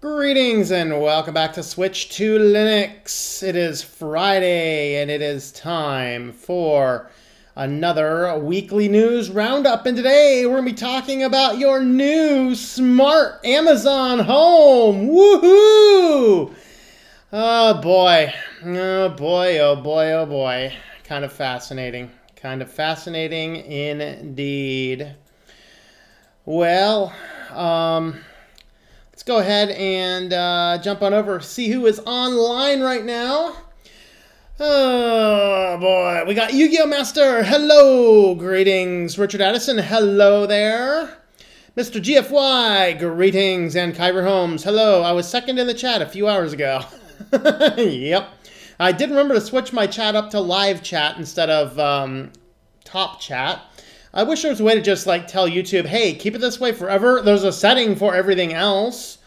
Greetings and welcome back to Switch to Linux. It is Friday and it is time for another weekly news roundup. And today we're going to be talking about your new smart Amazon home. Woohoo! Oh boy. Oh boy, oh boy, oh boy. Kind of fascinating. Kind of fascinating indeed. Well, let's go ahead and jump on over, see who is online right now. Oh boy, we got Yu-Gi-Oh! Master, hello, greetings. Richard Addison, hello there. Mr. GFY, greetings. And Kyber Holmes, hello. I was second in the chat a few hours ago. Yep. I did remember to switch my chat up to live chat instead of top chat. I wish there was a way to just like tell YouTube, hey, keep it this way forever. There's a setting for everything else.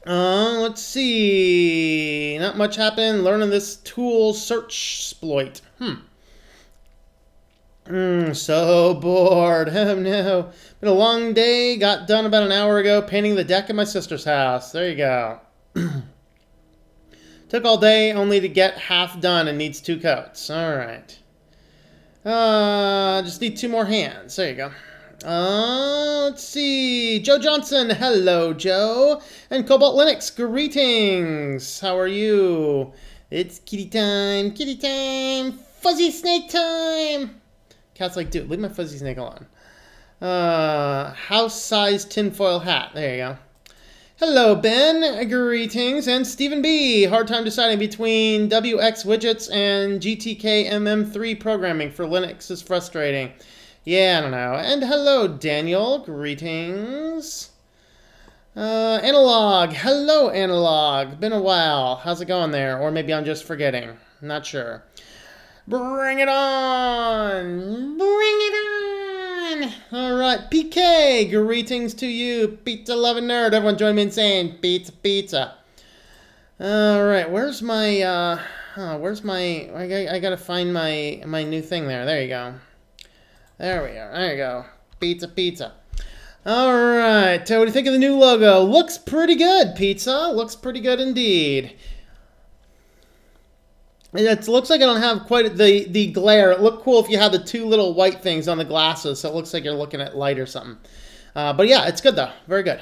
Let's see. Not much happened. Learning this tool search exploit. So bored. Oh no. Been a long day. Got done about an hour ago painting the deck at my sister's house. There you go. Took all day only to get half done and needs 2 coats. All right. Just need 2 more hands. There you go. Let's see. Joe Johnson. Hello, Joe. And Cobalt Linux. Greetings. How are you? It's kitty time. Kitty time. Fuzzy snake time. Cat's like, dude, leave my fuzzy snake alone. House-sized tinfoil hat. There you go. Hello, Ben. Greetings. And Stephen B. Hard time deciding between WX widgets and GTK MM3 programming for Linux is frustrating. Yeah, I don't know. And hello, Daniel. Greetings. Analog. Hello, Analog. Been a while. How's it going there? Or maybe I'm just forgetting. Not sure. Bring it on. Bring it on. All right, PK. Greetings to you, pizza loving nerd. Everyone join me in saying pizza, pizza. All right, where's my? I gotta find my new thing there. There you go. There we are. There you go. Pizza, pizza. All right. What do you think of the new logo? Looks pretty good, pizza. Looks pretty good indeed. It looks like I don't have quite the glare. It looked cool if you had the 2 little white things on the glasses, so it looks like you're looking at light or something. But yeah, it's good though. Very good.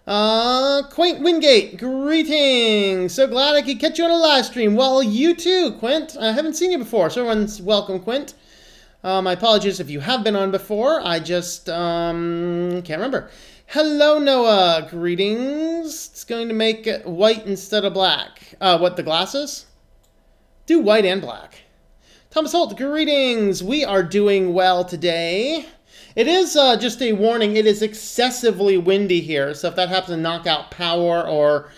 Quint Wingate, greetings. So glad I could catch you on a live stream. Well, you too, Quint. I haven't seen you before, so everyone's welcome, Quint. My apologies if you have been on before. I just can't remember. Hello, Noah. Greetings. It's going to make it white instead of black. What, the glasses? Do white and black. Thomas Holt, greetings. We are doing well today. It is just a warning. It is excessively windy here. So if that happens to knock out power or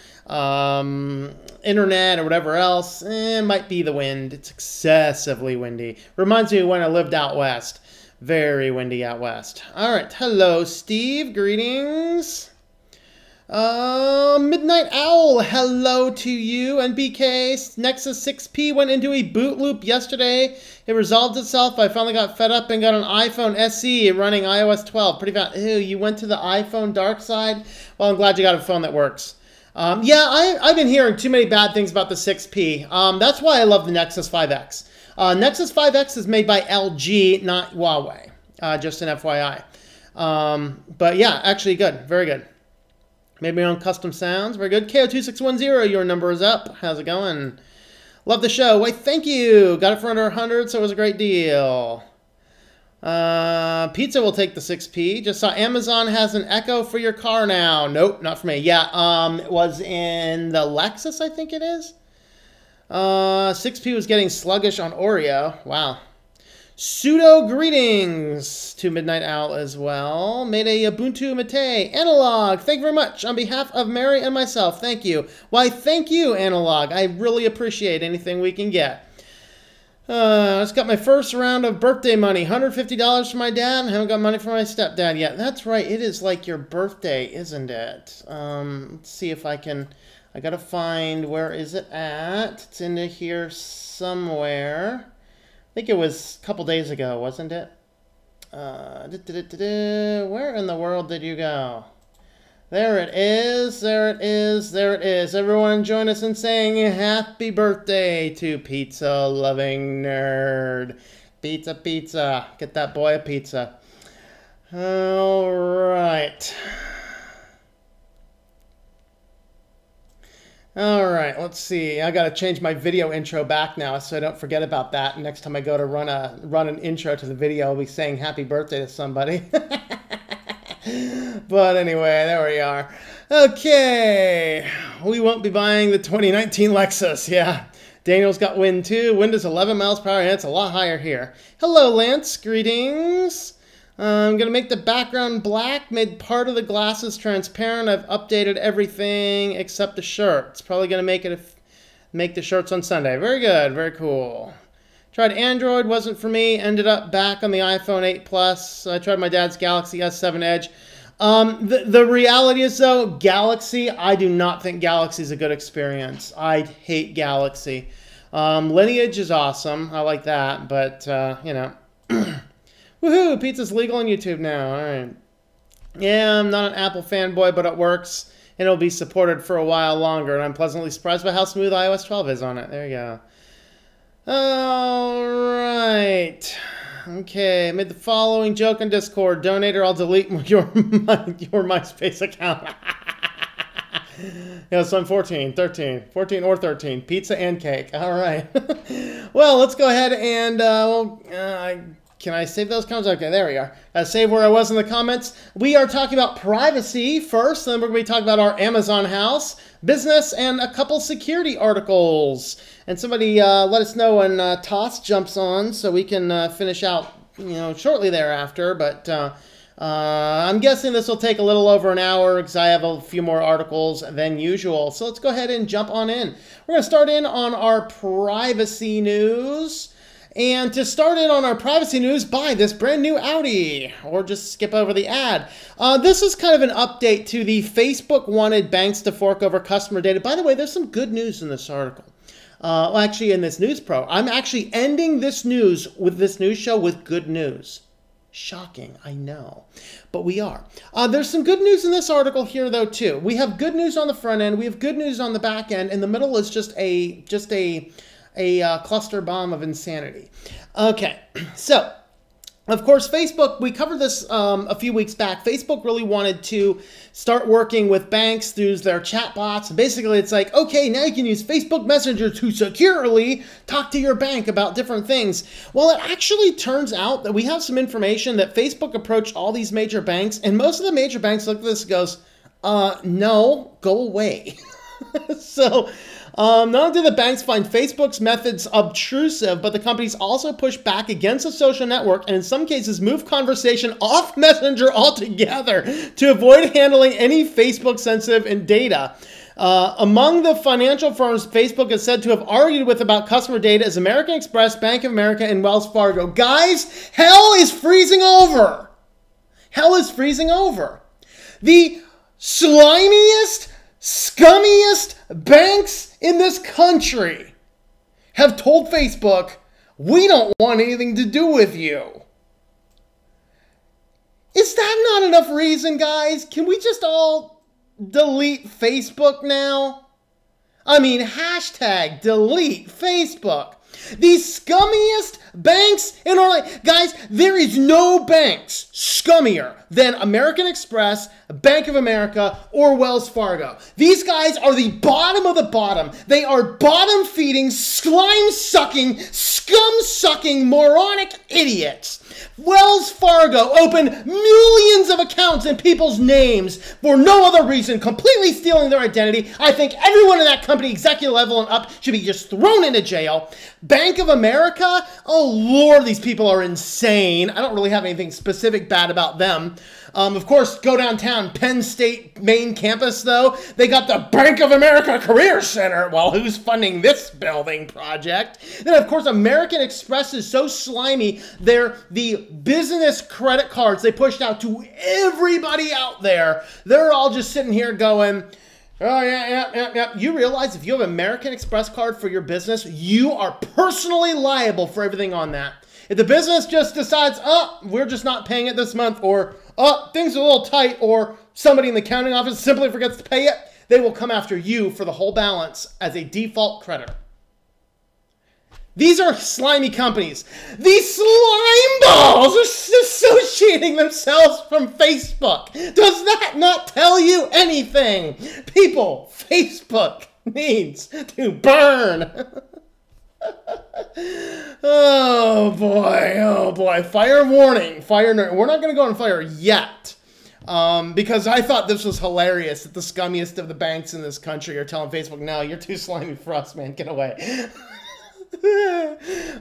internet or whatever else, it might be the wind. It's excessively windy. Reminds me of when I lived out west. Very windy out west. All right. Hello, Steve. Greetings. Midnight Owl, hello to you. And BK, Nexus 6P went into a boot loop yesterday. It resolved itself. I finally got fed up and got an iPhone SE running iOS 12. Pretty fast. Ew, you went to the iPhone dark side? Well, I'm glad you got a phone that works. Yeah, I've been hearing too many bad things about the 6P. That's why I love the Nexus 5X. Nexus 5X is made by LG, not Huawei. Just an FYI. But yeah, actually good. Very good. Made my own custom sounds. Very good. KO2610, your number is up. How's it going? Love the show. Why, thank you. Got it for under 100, so it was a great deal. Pizza will take the 6P. Just saw Amazon has an Echo for your car now. Nope, not for me. Yeah, it was in the Lexus, I think it is. 6P was getting sluggish on Oreo. Wow. Pseudo greetings to Midnight Owl as well. Made a Ubuntu Mate. Analog, thank you very much. On behalf of Mary and myself, thank you. Why, thank you, Analog. I really appreciate anything we can get. I just got my first round of birthday money. $150 for my dad. I haven't got money for my stepdad yet. That's right. It is like your birthday, isn't it? Let's see if I can... I gotta find... Where is it at? It's in here somewhere. I think it was a couple days ago, wasn't it? Where in the world did you go? There it is, there it is, there it is. Everyone join us in saying happy birthday to pizza-loving nerd. Pizza, pizza. Get that boy a pizza. All right. All right, let's see. I got to change my video intro back now so I don't forget about that. Next time I go to run an intro to the video, I'll be saying happy birthday to somebody. But anyway, there we are. Okay, we won't be buying the 2019 Lexus. Yeah, Daniel's got wind too. Wind is 11 miles per hour, and it's a lot higher here. Hello, Lance. Greetings. I'm going to make the background black, made part of the glasses transparent. I've updated everything except the shirt. It's probably going to make the shirts on Sunday. Very good. Very cool. Tried Android, wasn't for me. Ended up back on the iPhone 8 Plus. I tried my dad's Galaxy S7 Edge. The reality is, though, Galaxy, I do not think Galaxy is a good experience. I hate Galaxy. Lineage is awesome. I like that, but, you know. Woohoo! Pizza's legal on YouTube now. All right. Yeah, I'm not an Apple fanboy, but it works, and it'll be supported for a while longer, and I'm pleasantly surprised by how smooth iOS 12 is on it. There you go. All right. Okay, made the following joke on Discord. Donator, I'll delete your MySpace account. Yeah, so I'm 14 or 13. Pizza and cake. All right. Well, let's go ahead and... can I save those comments? Okay, there we are. Save where I was in the comments. We are talking about privacy first, then we're going to be talking about our Amazon house, business, and a couple security articles. And somebody let us know when Toss jumps on so we can finish out, shortly thereafter. But I'm guessing this will take a little over an hour because I have a few more articles than usual. So let's go ahead and jump on in. We're going to start in on our privacy news. And to start in on our privacy news, buy this brand new Audi, or just skip over the ad. This is kind of an update to the Facebook wanted banks to fork over customer data. By the way, there's some good news in this article. Well, actually, in this news pro, I'm actually ending this news with this news show with good news. Shocking, I know, but we are. There's some good news in this article here, though, too. We have good news on the front end. We have good news on the back end. In the middle is just a cluster bomb of insanity. Okay, so, of course, Facebook, we covered this a few weeks back. Facebook really wanted to start working with banks through their chatbots. Basically, it's like, okay, now you can use Facebook Messenger to securely talk to your bank about different things. Well, it actually turns out that we have some information that Facebook approached all these major banks, and most of the major banks look at this and goes, no, go away. So... not only do the banks find Facebook's methods obtrusive, but the companies also push back against the social network and in some cases move conversation off Messenger altogether to avoid handling any Facebook-sensitive data. Among the financial firms Facebook is said to have argued with about customer data is American Express, Bank of America, and Wells Fargo. Guys, hell is freezing over. Hell is freezing over. The slimiest, scummiest banks in this country have told Facebook, we don't want anything to do with you. Is that not enough reason, guys? Can we just all delete Facebook now? I mean, hashtag delete Facebook. The scummiest banks in our life. Guys, there is no banks scummier than American Express, Bank of America, or Wells Fargo. These guys are the bottom of the bottom. They are bottom-feeding, slime-sucking, scum-sucking, moronic idiots. Wells Fargo opened millions of accounts in people's names for no other reason, completely stealing their identity. I think everyone in that company, executive level and up, should be just thrown into jail. Bank of America? Oh, Lord, these people are insane. I don't really have anything specific bad about them. Of course, go downtown, Penn State main campus, though. They got the Bank of America Career Center. Well, who's funding this building project? Then, of course, American Express is so slimy. They're the business credit cards they pushed out to everybody out there. They're all just sitting here going... Oh, yeah. You realize if you have an American Express card for your business, you are personally liable for everything on that. If the business just decides, oh, we're just not paying it this month, or, oh, things are a little tight, or somebody in the accounting office simply forgets to pay it, they will come after you for the whole balance as a default creditor. These are slimy companies. These slime balls are dissociating themselves from Facebook. Does that not tell you anything? People, Facebook needs to burn. Oh boy. Fire warning. Fire. We're not going to go on fire yet. Because I thought this was hilarious that the scummiest of the banks in this country are telling Facebook, no, you're too slimy for us, man. Get away.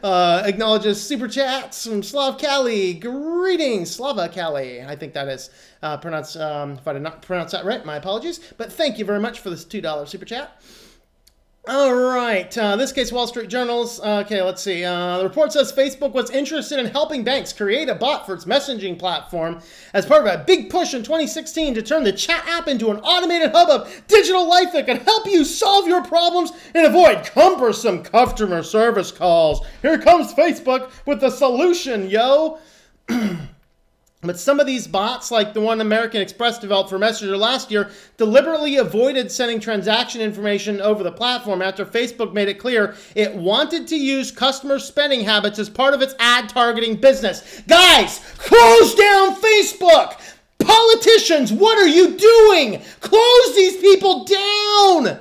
Acknowledges super chats from Slav Kali. Greetings, Slava Kali. I think that is pronounced. If I did not pronounce that right, my apologies. But thank you very much for this $2 super chat. All right, this case, Wall Street Journals. Okay, let's see. The report says Facebook was interested in helping banks create a bot for its messaging platform as part of a big push in 2016 to turn the chat app into an automated hub of digital life that can help you solve your problems and avoid cumbersome customer service calls. Here comes Facebook with the solution, yo. But some of these bots, like the one American Express developed for Messenger last year, deliberately avoided sending transaction information over the platform after Facebook made it clear it wanted to use customer spending habits as part of its ad targeting business. Guys, close down Facebook! Politicians, what are you doing? Close these people down!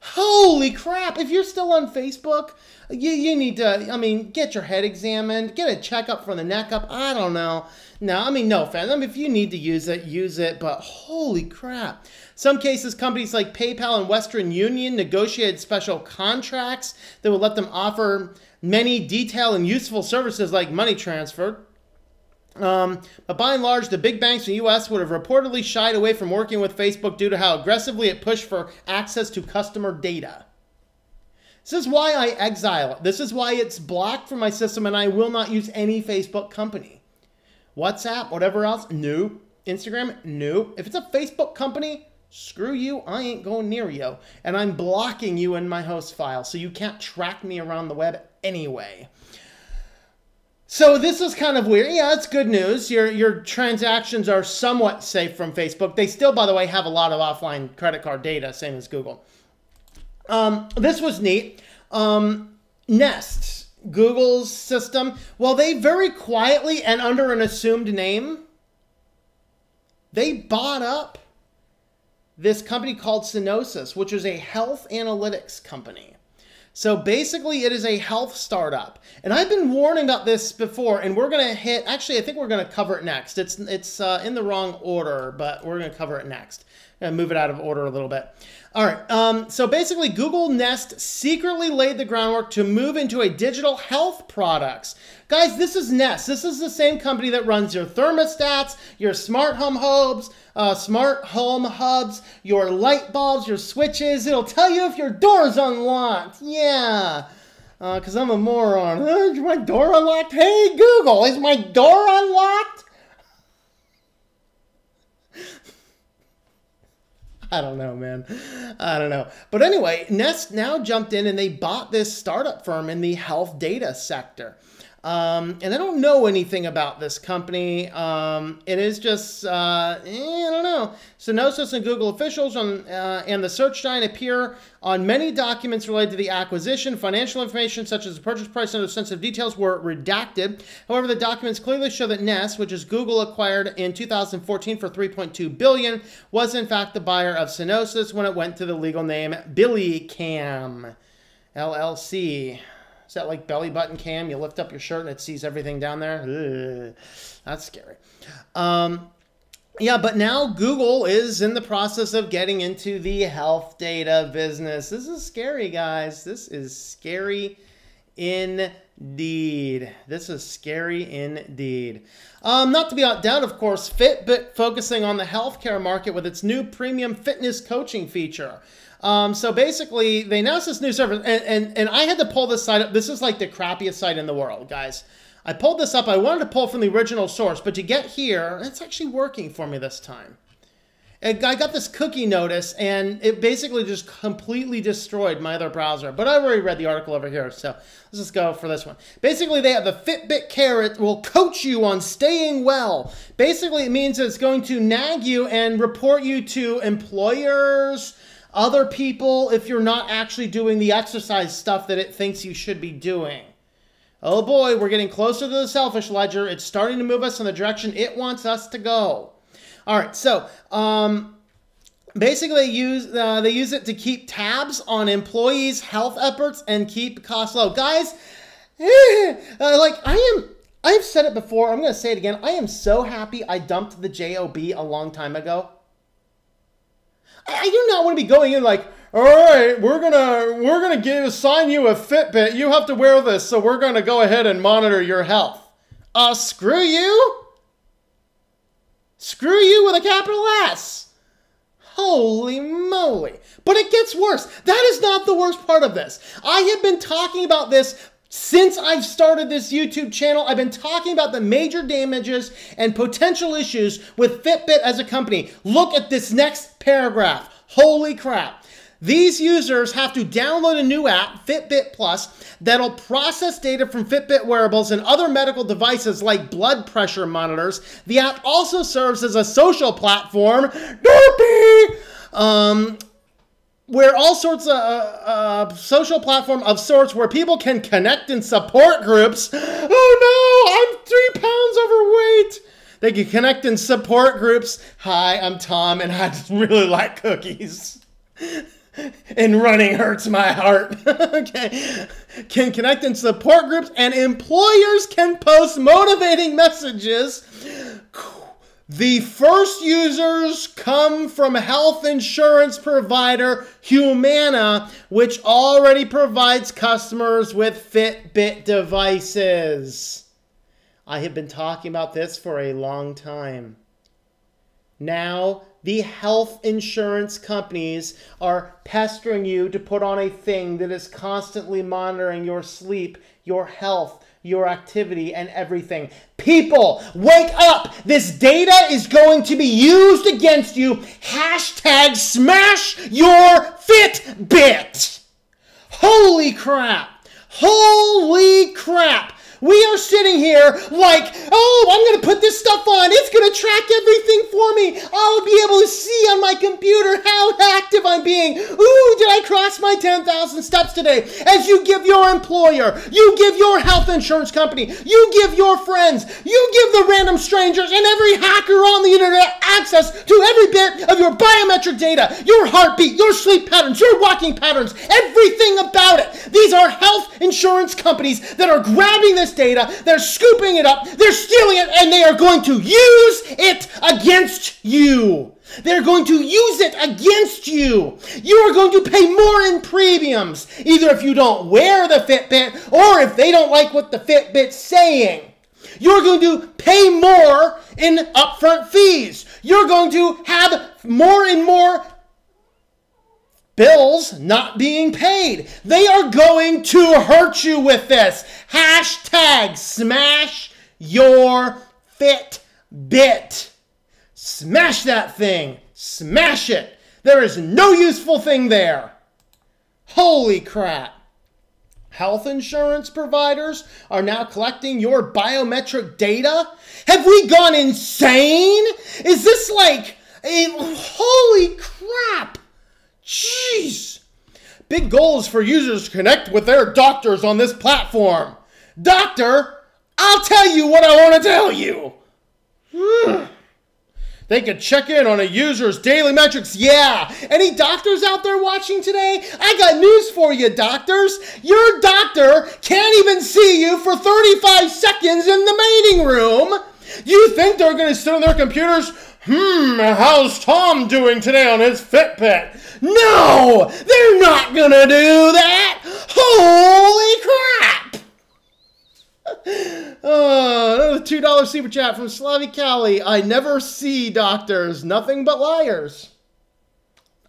Holy crap, if you're still on Facebook, you need to, I mean, get your head examined, get a checkup from the neck up, I don't know. No, I mean, no offense. I mean, if you need to use it, but holy crap. Some cases, companies like PayPal and Western Union negotiated special contracts that would let them offer many detailed and useful services like money transfer. But by and large, the big banks in the U.S. would have reportedly shied away from working with Facebook due to how aggressively it pushed for access to customer data. This is why I exile it. This is why it's blocked from my system and I will not use any Facebook company. WhatsApp, whatever else, no. Instagram, no. If it's a Facebook company, screw you, I ain't going near you. And I'm blocking you in my host file, so you can't track me around the web anyway. So this is kind of weird. Yeah, it's good news. Your transactions are somewhat safe from Facebook. They still, by the way, have a lot of offline credit card data, same as Google. This was neat. Nest. Google's system, well, they very quietly and under an assumed name, they bought up this company called Synosis, which is a health analytics company. So basically, it is a health startup. And I've been warning about this before, and we're going to hit, actually, I think we're going to cover it next. It's in the wrong order, but we're going to cover it next. I'm going to move it out of order a little bit. All right, so basically Google Nest secretly laid the groundwork to move into a digital health products. Guys, this is Nest. This is the same company that runs your thermostats, your smart home hubs, your light bulbs, your switches. It'll tell you if your door's unlocked. Yeah, because I'm a moron. Is my door unlocked? Hey, Google, is my door unlocked? I don't know, man. I don't know. But anyway, Nest now jumped in and they bought this startup firm in the health data sector. And I don't know anything about this company. It is just, I don't know. Synosis and Google officials and the search giant appear on many documents related to the acquisition. Financial information such as the purchase price and other sensitive details were redacted. However, the documents clearly show that Nest, which is Google acquired in 2014 for $3.2 billion, was in fact the buyer of Synosis when it went to the legal name Billycam, LLC. Is that like belly button cam? You lift up your shirt and it sees everything down there? Ugh, that's scary. Yeah, but now Google is in the process of getting into the health data business. This is scary, guys. This is scary indeed. This is scary indeed. Not to be outdone, of course, Fitbit focusing on the healthcare market with its new premium fitness coaching feature. So basically, they announced this new service, and I had to pull this site up. This is like the crappiest site in the world, guys. I pulled this up. I wanted to pull from the original source, but to get here, it's actually working for me this time. I got this cookie notice, and it basically just completely destroyed my other browser. But I've already read the article over here, so let's just go for this one. Basically, they have the Fitbit Care. It will coach you on staying well. Basically, it means it's going to nag you and report you to employers, other people, if you're not actually doing the exercise stuff that it thinks you should be doing. Oh boy, we're getting closer to the selfish ledger. It's starting to move us in the direction it wants us to go. All right, so basically they use it to keep tabs on employees' health efforts and keep costs low. Guys, I've said it before, I'm going to say it again. I am so happy I dumped the JOB a long time ago. I do not want to be going in like, all right, we're gonna assign you a Fitbit. You have to wear this, so we're gonna go ahead and monitor your health. Screw you. Screw you with a capital S. Holy moly. But it gets worse. That is not the worst part of this. I have been talking about this since I've started this YouTube channel. I've been talking about the major damages and potential issues with Fitbit as a company. Look at this next paragraph. Holy crap. These users have to download a new app, Fitbit Plus, that'll process data from Fitbit wearables and other medical devices like blood pressure monitors. The app also serves as a social platform, where all sorts of social platform of sorts where people can connect in support groups. Oh no, I'm 3 pounds overweight. They can connect in support groups. Hi, I'm Tom, and I just really like cookies. And running hurts my heart. Okay. Can connect in support groups, and employers can post motivating messages. The first users come from health insurance provider Humana, which already provides customers with Fitbit devices. I have been talking about this for a long time. Now, the health insurance companies are pestering you to put on a thing that is constantly monitoring your sleep, your health, your activity, and everything. People, wake up! This data is going to be used against you. Hashtag smash your Fitbit! Holy crap! Holy crap! We are sitting here like, oh, I'm going to put this stuff on. It's going to track everything for me. I'll be able to see on my computer how active I'm being. Ooh, did I cross my 10,000 steps today? As you give your employer, you give your health insurance company, you give your friends, you give the random strangers and every hacker on the internet access to every bit of your biometric data, your heartbeat, your sleep patterns, your walking patterns, everything about it. These are health insurance companies that are grabbing this data, they're scooping it up, they're stealing it, and they are going to use it against you. They're going to use it against you. You are going to pay more in premiums, either if you don't wear the Fitbit or if they don't like what the Fitbit's saying. You're going to pay more in upfront fees. You're going to have more and more bills not being paid. They are going to hurt you with this. Hashtag smash your Fitbit. Smash that thing. Smash it. There is no useful thing there. Holy crap. Health insurance providers are now collecting your biometric data? Have we gone insane? Is this like a holy crap? Jeez. Big goal is for users to connect with their doctors on this platform. Doctor, I'll tell you what I want to tell you. They could check in on a user's daily metrics. Yeah. Any doctors out there watching today? I got news for you, doctors. Your doctor can't even see you for 35 seconds in the meeting room. You think they're going to sit on their computers? How's Tom doing today on his Fitbit? No, they're not going to do that. Holy crap. Another $2 super chat from Slavi Kali. I never see doctors, nothing but liars.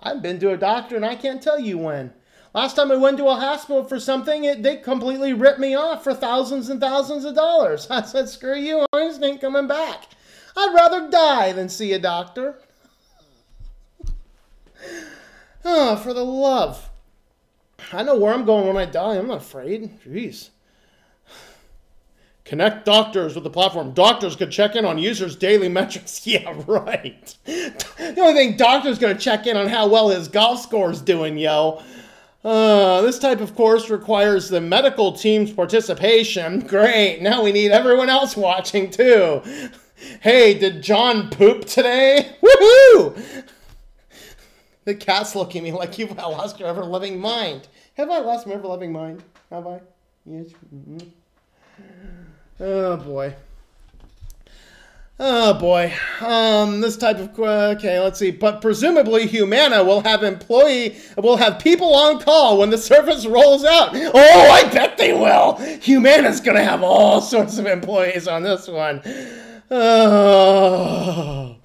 I've been to a doctor and I can't tell you when. Last time I went to a hospital for something, they completely ripped me off for thousands and thousands of dollars. I said, screw you, I just ain't coming back. I'd rather die than see a doctor. Oh, for the love. I know where I'm going when I die. I'm not afraid. Jeez. Connect doctors with the platform. Doctors could check in on users' daily metrics. Yeah, right. The only thing doctor's going to check in on how well his golf score's doing, yo. This type of course requires the medical team's participation. Great. Now we need everyone else watching, too. Hey, did John poop today? Woohoo! The cat's looking at me like you've lost your ever-living mind. Have I lost my ever-living mind? Have I? Yes. Mm-hmm. Oh, boy. Oh, boy. This type of... Okay, let's see. But presumably Humana will have people on call when the service rolls out. Oh, I bet they will. Humana's going to have all sorts of employees on this one. Oh...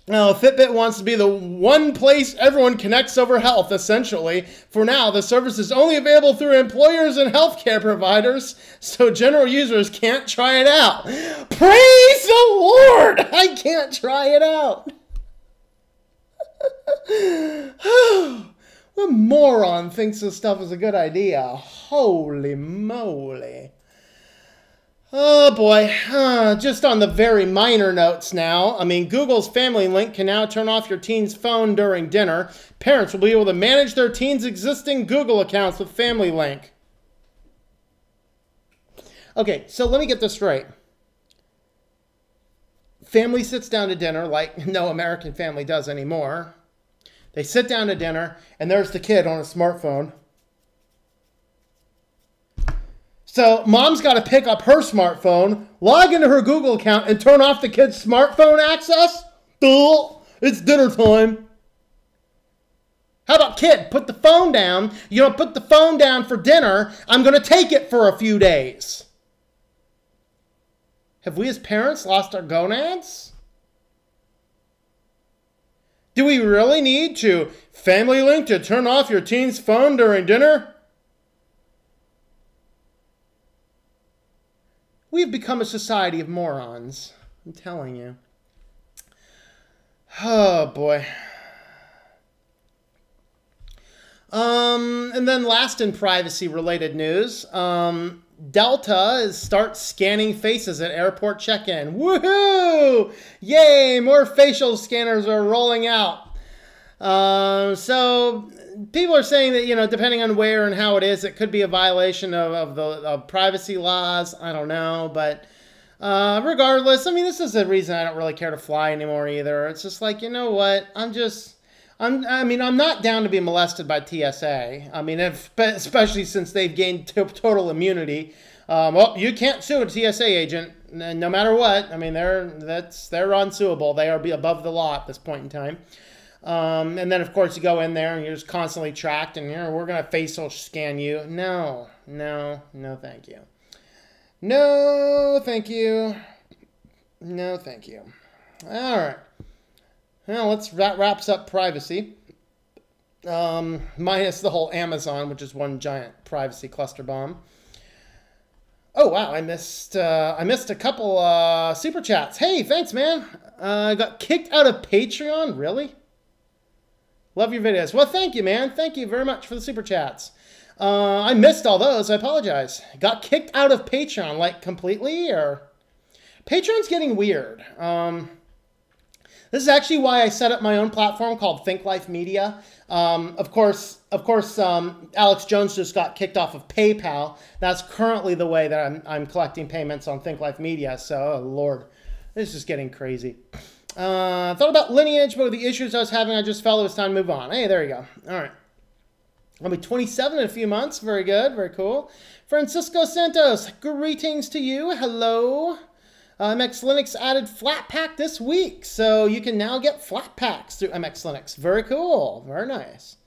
Now, Fitbit wants to be the one place everyone connects over health, essentially. For now, the service is only available through employers and healthcare providers, so general users can't try it out. Praise the Lord! I can't try it out. What moron thinks this stuff is a good idea? Holy moly. Oh boy, just on the very minor notes now. I mean, Google's Family Link can now turn off your teen's phone during dinner. Parents will be able to manage their teen's existing Google accounts with Family Link. Okay, so let me get this straight. Family sits down to dinner like no American family does anymore. They sit down to dinner, and there's the kid on a smartphone. So mom's got to pick up her smartphone, log into her Google account, and turn off the kid's smartphone access? It's dinner time. How about kid, put the phone down. You don't put the phone down for dinner. I'm going to take it for a few days. Have we as parents lost our gonads? Do we really need to Family Link to turn off your teen's phone during dinner? We've become a society of morons. I'm telling you. Oh, boy. And then last in privacy-related news, Delta starts scanning faces at airport check-in. Woohoo! Yay! More facial scanners are rolling out. So people are saying that, you know, depending on where and how it is, it could be a violation of privacy laws. I don't know, but regardless, I mean, this is the reason I don't really care to fly anymore either. It's just like, you know what? I'm not down to be molested by TSA. I mean, especially since they've gained total immunity. Well, you can't sue a TSA agent no matter what. I mean, they're unsuable. They are above the law at this point in time. And then, of course, you go in there and you're just constantly tracked and we're going to facial scan you. No, thank you. No, thank you. No, thank you. All right. Well, that wraps up privacy. Minus the whole Amazon, which is one giant privacy cluster bomb. Oh, wow, I missed a couple super chats. Hey, thanks, man. I got kicked out of Patreon? Really? Love your videos. Well, thank you, man. Thank you very much for the super chats. I missed all those. I apologize. Got kicked out of Patreon, like, completely, or... Patreon's getting weird. This is actually why I set up my own platform called Think Life Media. Of course, Alex Jones just got kicked off of PayPal. That's currently the way that I'm collecting payments on Think Life Media. So, oh, Lord, this is getting crazy. Thought about Lineage, but with the issues I was having, I just felt it was time to move on. Hey, there you go. All right. I'll be 27 in a few months. Very good. Very cool. Francisco Santos, greetings to you. Hello. MX Linux added Flatpak this week, so you can now get Flatpaks through MX Linux. Very cool. Very nice.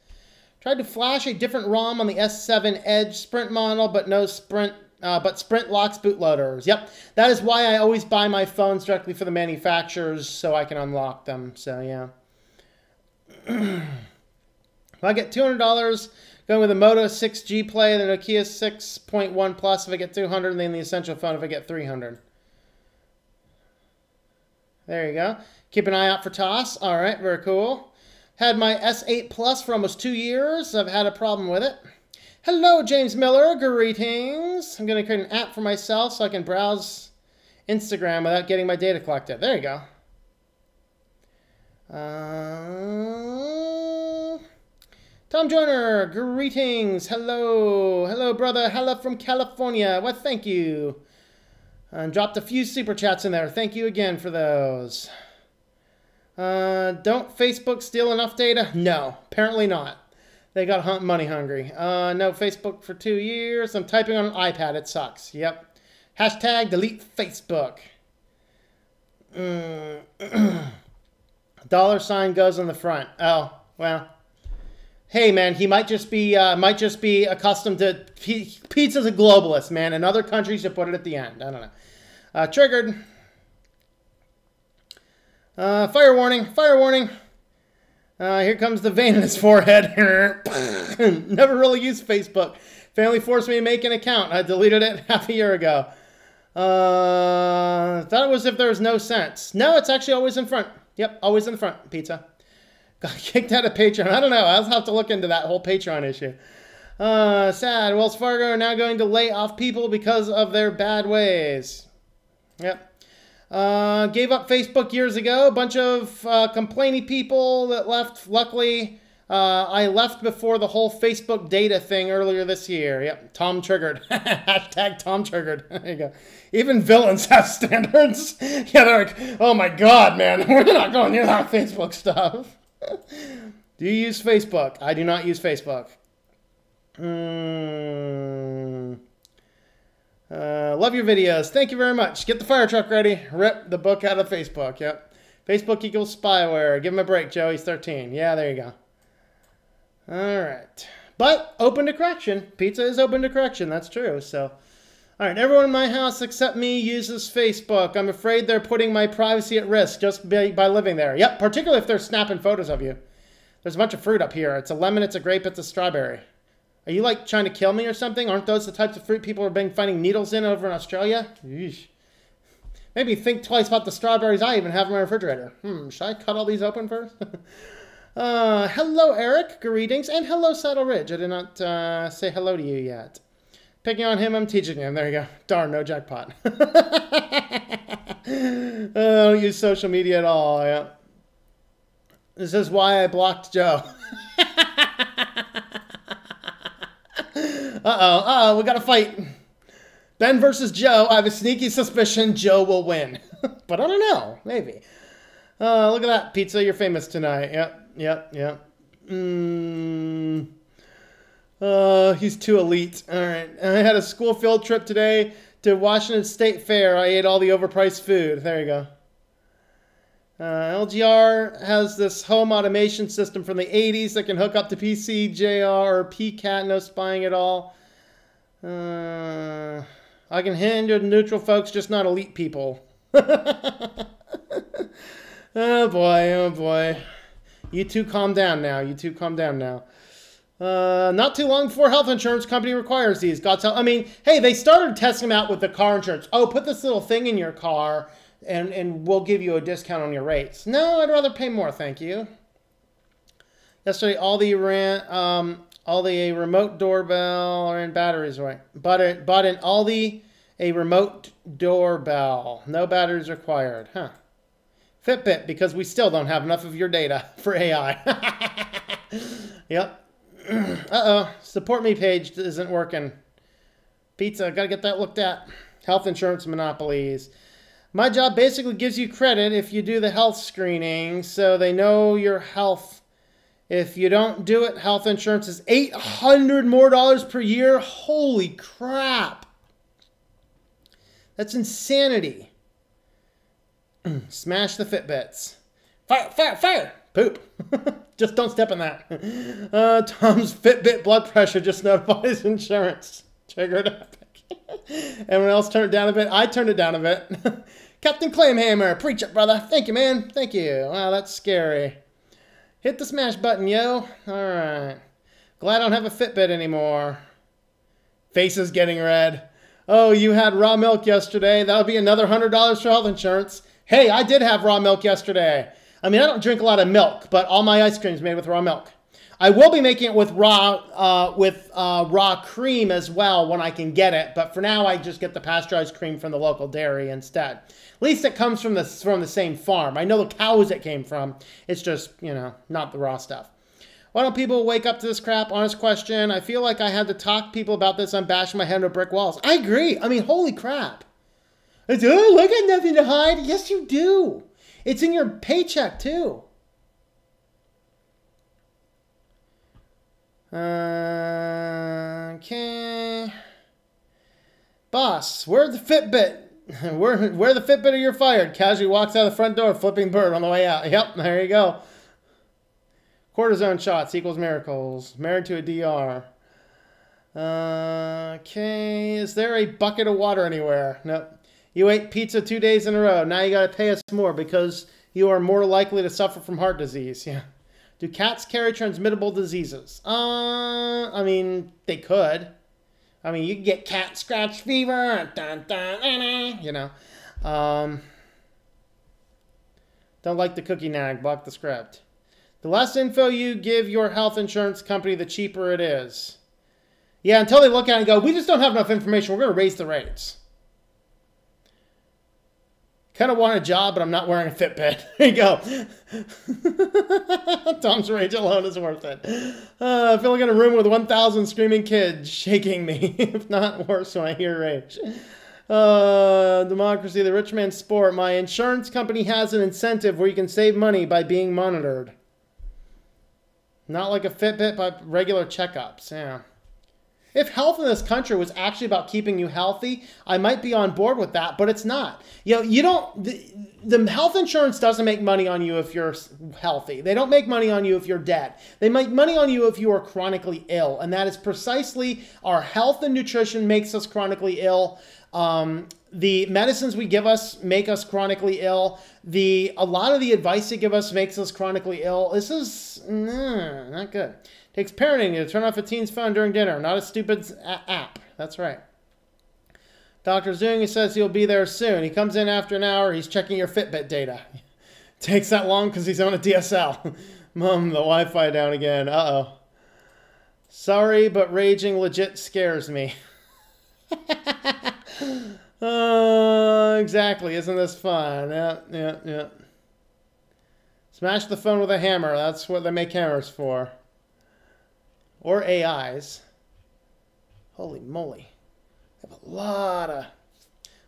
Tried to flash a different ROM on the S7 Edge Sprint model, but no Sprint. But Sprint locks bootloaders. Yep, that is why I always buy my phones directly for the manufacturers so I can unlock them. So yeah. If I get $200, going with the Moto 6G Play, the Nokia 6.1 Plus if I get $200, and then the Essential phone if I get $300. There you go. Keep an eye out for Toss. All right, very cool. Had my S8 Plus for almost 2 years. I've had a problem with it. Hello, James Miller. Greetings. I'm going to create an app for myself so I can browse Instagram without getting my data collected. There you go. Tom Joyner, greetings. Hello. Hello, brother. Hello from California. Well, thank you. And dropped a few super chats in there. Thank you again for those. Don't Facebook steal enough data? No, apparently not. They got money hungry. No Facebook for 2 years. I'm typing on an iPad. It sucks. Yep. Hashtag delete Facebook. $sign goes on the front. Oh, well. Hey, man, he might just be accustomed to... Pizza's a globalist, man. In other countries, you put it at the end. I don't know. Triggered. Fire warning. Fire warning. Here comes the vein in his forehead. Never really used Facebook. Family forced me to make an account. I deleted it half a year ago. Thought it was if there was no sense. No, it's actually always in front. Yep, always in the front. Pizza. Got kicked out of Patreon. I don't know. I'll have to look into that whole Patreon issue. Sad. Wells Fargo are now going to lay off people because of their bad ways. Yep. Gave up Facebook years ago. A bunch of complaining people that left. Luckily, I left before the whole Facebook data thing earlier this year. Yep. Tom triggered. Hashtag Tom triggered. There you go. Even villains have standards. Yeah, they're like, oh my God, man. We're not going near that Facebook stuff. Do you use Facebook? I do not use Facebook. Love your videos. Thank you very much. Get the fire truck ready. Rip the book out of Facebook. Yep. Facebook equals spyware. Give him a break, Joe. He's 13. Yeah, there you go. All right. But open to correction. Pizza is open to correction. That's true. So, all right. Everyone in my house except me uses Facebook. I'm afraid they're putting my privacy at risk just by living there. Yep. Particularly if they're snapping photos of you. There's a bunch of fruit up here. It's a lemon. It's a grape. It's a strawberry. Are you like trying to kill me or something? Aren't those the types of fruit people are finding needles in over in Australia? Yeesh. Maybe think twice about the strawberries I even have in my refrigerator. Should I cut all these open first? Hello, Eric. Greetings. And hello, Saddle Ridge. I did not say hello to you yet. Picking on him, I'm teaching him. There you go. Darn, no jackpot. I don't use social media at all. Yeah. This is why I blocked Joe. Uh-oh, we got to fight. Ben versus Joe. I have a sneaky suspicion Joe will win. But I don't know. Maybe. Look at that, Pizza. You're famous tonight. Yep. He's too elite. All right. I had a school field trip today to Washington State Fair. I ate all the overpriced food. There you go. LGR has this home automation system from the 80s that can hook up to PC, JR, or PCAT, no spying at all. I can handle neutral folks, just not elite people. Oh boy. You two calm down now. Not too long before health insurance company requires these. God's help. I mean, hey, they started testing them out with the car insurance. Oh, put this little thing in your car and we'll give you a discount on your rates. No, I'd rather pay more, thank you. Yesterday, all the remote doorbell and batteries, right? Bought in Aldi a remote doorbell. No batteries required. Huh. Fitbit, because we still don't have enough of your data for AI. Yep. Uh-oh. Support me page isn't working. Pizza, gotta get that looked at. Health insurance monopolies. My job basically gives you credit if you do the health screening, so they know your health. If you don't do it, health insurance is $800 more per year. Holy crap. That's insanity. Smash the Fitbits. Fire. Poop. Just don't step in that. Tom's Fitbit blood pressure just notifies insurance. Triggered epic. Everyone else turned it down a bit. I turned it down a bit. Captain Claimhammer. Preach it, brother. Thank you, man. Thank you. Wow, that's scary. Hit the smash button, yo. All right. Glad I don't have a Fitbit anymore. Face is getting red. Oh, you had raw milk yesterday. That'll be another $100 for health insurance. Hey, I did have raw milk yesterday. I mean, I don't drink a lot of milk, but all my ice cream is made with raw milk. I will be making it with raw cream as well when I can get it, but for now I just get the pasteurized cream from the local dairy instead. At least it comes from the same farm. I know the cows it came from. It's just, you know, not the raw stuff. Why don't people wake up to this crap? Honest question. I feel like I had to talk to people about this. I'm bashing my head into brick walls. I agree. I mean, holy crap. It's, oh, I got nothing to hide. Yes, you do. It's in your paycheck, too. Okay. Boss, where's the Fitbit? Where the Fitbit or you're fired? Casually walks out of the front door, flipping bird on the way out. Yep, there you go. Cortisone shots equals miracles. Married to a DR. Okay. Is there a bucket of water anywhere? Nope. You ate pizza 2 days in a row. Now you got to pay us more because you are more likely to suffer from heart disease. Yeah. Do cats carry transmittable diseases? I mean, they could. I mean, you can get cat scratch fever. Dun, dun, you know. Don't like the cookie nag. Block the script. The less info you give your health insurance company, the cheaper it is. Yeah, until they look at it and go, we just don't have enough information. We're going to raise the rates. Kind of want a job, but I'm not wearing a Fitbit. There you go. Tom's rage alone is worth it. I feel like in a room with 1,000 screaming kids shaking me. If not worse when I hear rage. Democracy, the rich man's sport. My insurance company has an incentive where you can save money by being monitored. Not like a Fitbit, but regular checkups. Yeah. If health in this country was actually about keeping you healthy, I might be on board with that, but it's not. You know, you don't, the health insurance doesn't make money on you if you're healthy. They don't make money on you if you're dead. They make money on you if you are chronically ill, and that is precisely our health and nutrition makes us chronically ill. The medicines we give us make us chronically ill. A lot of the advice they give us makes us chronically ill. This is not good. Takes parenting to turn off a teen's phone during dinner. Not a stupid app. That's right. Dr. Zung says he'll be there soon. He comes in after an hour. He's checking your Fitbit data. Takes that long because he's on a DSL. Mom, the Wi-Fi down again. Uh-oh. Sorry, but raging legit scares me. Exactly. Isn't this fun? Yeah. Smash the phone with a hammer. That's what they make hammers for. Or AIs. Holy moly. I have a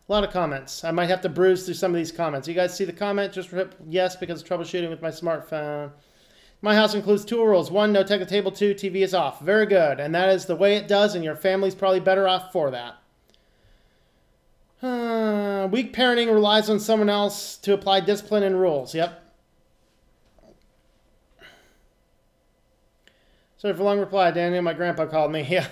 lot of comments. I might have to bruise through some of these comments. You guys see the comment? Just rip yes because of troubleshooting with my smartphone. My house includes 2 rules. 1, no tech at table. 2, TV is off. Very good. And that is the way it does, and your family's probably better off for that. Weak parenting relies on someone else to apply discipline and rules. Yep. Sorry for long reply, Daniel. My grandpa called me. Yeah.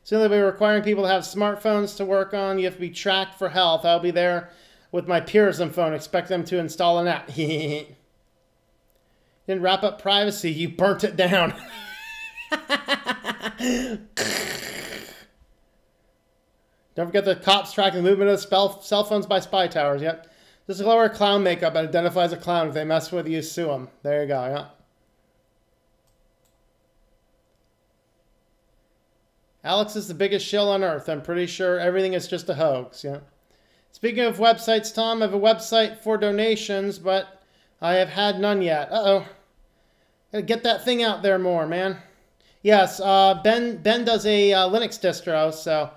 Soon they'll be requiring people to have smartphones to work on. You have to be tracked for health. I'll be there with my Pearson phone. Expect them to install an app. Didn't wrap up privacy. You burnt it down. Don't forget the cops tracking the movement of cell phones by spy towers. Yep. Just lower clown makeup and identifies a clown. If they mess with you, sue them. There you go. Yeah. Alex is the biggest shill on earth. I'm pretty sure everything is just a hoax. Yeah. Speaking of websites, Tom, I have a website for donations, but I have had none yet. Uh-oh. Gotta get that thing out there more, man. Yes, Ben does a Linux distro, so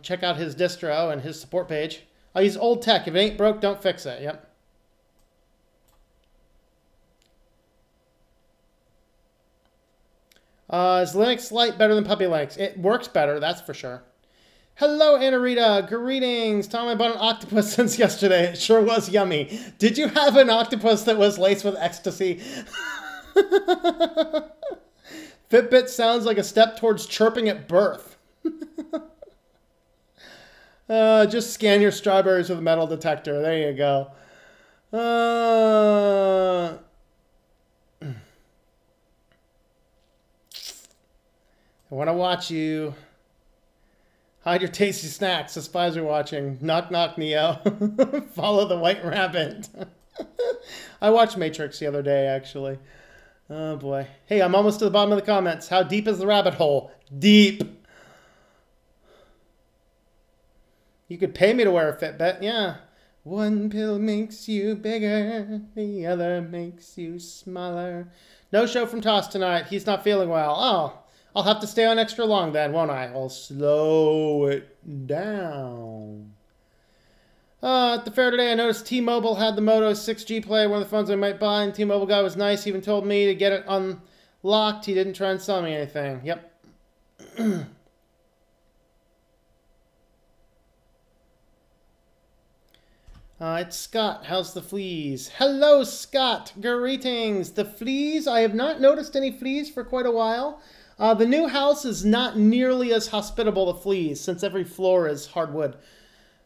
check out his distro and his support page. I use old tech. If it ain't broke, don't fix it. Yep. Is Linux Lite better than Puppy Linux? It works better, that's for sure. Hello, Anna Rita. Greetings. Tom, I bought an octopus since yesterday. It sure was yummy. Did you have an octopus that was laced with ecstasy? Fitbit sounds like a step towards chirping at birth. Just scan your strawberries with a metal detector. There you go. I want to watch you hide your tasty snacks. The spies are watching. Knock, knock, Neo. Follow the white rabbit. I watched Matrix the other day, actually. Oh, boy. Hey, I'm almost to the bottom of the comments. How deep is the rabbit hole? Deep. You could pay me to wear a Fitbit, yeah. One pill makes you bigger, the other makes you smaller. No show from Toss tonight. He's not feeling well. Oh, I'll have to stay on extra long then, won't I? I'll slow it down. At the fair today, I noticed T-Mobile had the Moto 6G Play, one of the phones I might buy, and T-Mobile guy was nice. He even told me to get it unlocked. He didn't try and sell me anything. Yep. It's Scott. How's the fleas? Hello, Scott. Greetings. The fleas, I have not noticed any fleas for quite a while. The new house is not nearly as hospitable to fleas since every floor is hardwood.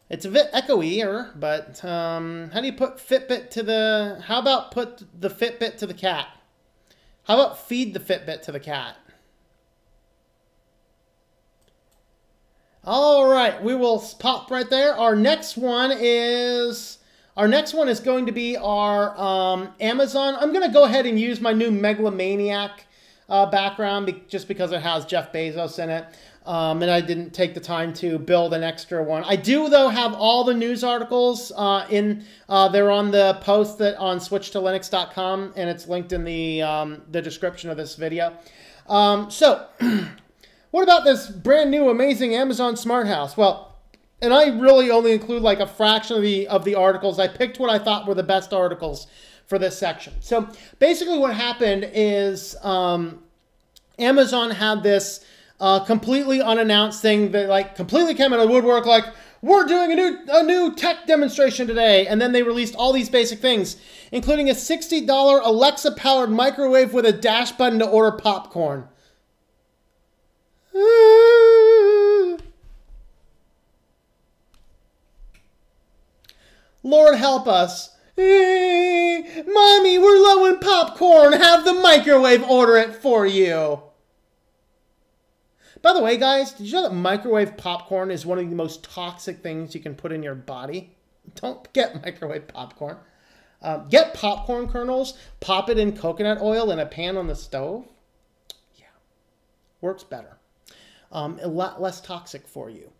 It's a bit echoey-er, but how do you put Fitbit to the... How about put the Fitbit to the cat? How about feed the Fitbit to the cat? All right, we will pop right there. Our next one is going to be our Amazon. I'm going to go ahead and use my new Megalomaniac background just because it has Jeff Bezos in it. And I didn't take the time to build an extra one. I do, though, have all the news articles they're on the post that on SwitchedtoLinux.com, and it's linked in the description of this video. So, what about this brand new, amazing Amazon Smart House? Well, and I really only include like a fraction of the articles. I picked what I thought were the best articles for this section. So, basically, what happened is Amazon had this completely unannounced thing that like completely came out of the woodwork, like we're doing a new tech demonstration today, and then they released all these basic things, including a $60 Alexa powered microwave with a dash button to order popcorn. Lord help us. Mommy, we're low in popcorn. Have the microwave order it for you. By the way, guys, did you know that microwave popcorn is one of the most toxic things you can put in your body? Don't get microwave popcorn. Get popcorn kernels, pop it in coconut oil in a pan on the stove. Yeah, works better. A lot less toxic for you.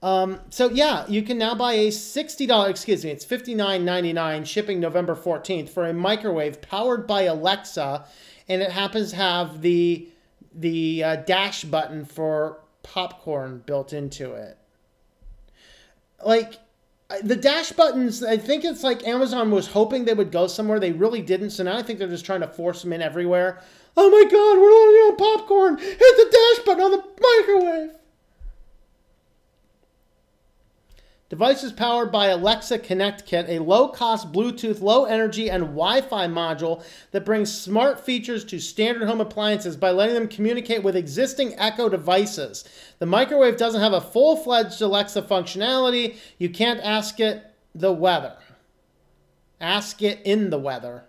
So yeah, you can now buy a $60, excuse me, it's $59.99, shipping November 14th, for a microwave powered by Alexa, and it happens to have the dash button for popcorn built into it. Like, the dash buttons, I think it's like Amazon was hoping they would go somewhere. They really didn't, so now I think they're just trying to force them in everywhere. Oh my God, we're loading on popcorn. Hit the dash button on the microwave. Devices powered by Alexa Connect Kit, a low-cost Bluetooth, low-energy, and Wi-Fi module that brings smart features to standard home appliances by letting them communicate with existing Echo devices. The microwave doesn't have a full-fledged Alexa functionality. You can't ask it the weather. Ask it in the weather.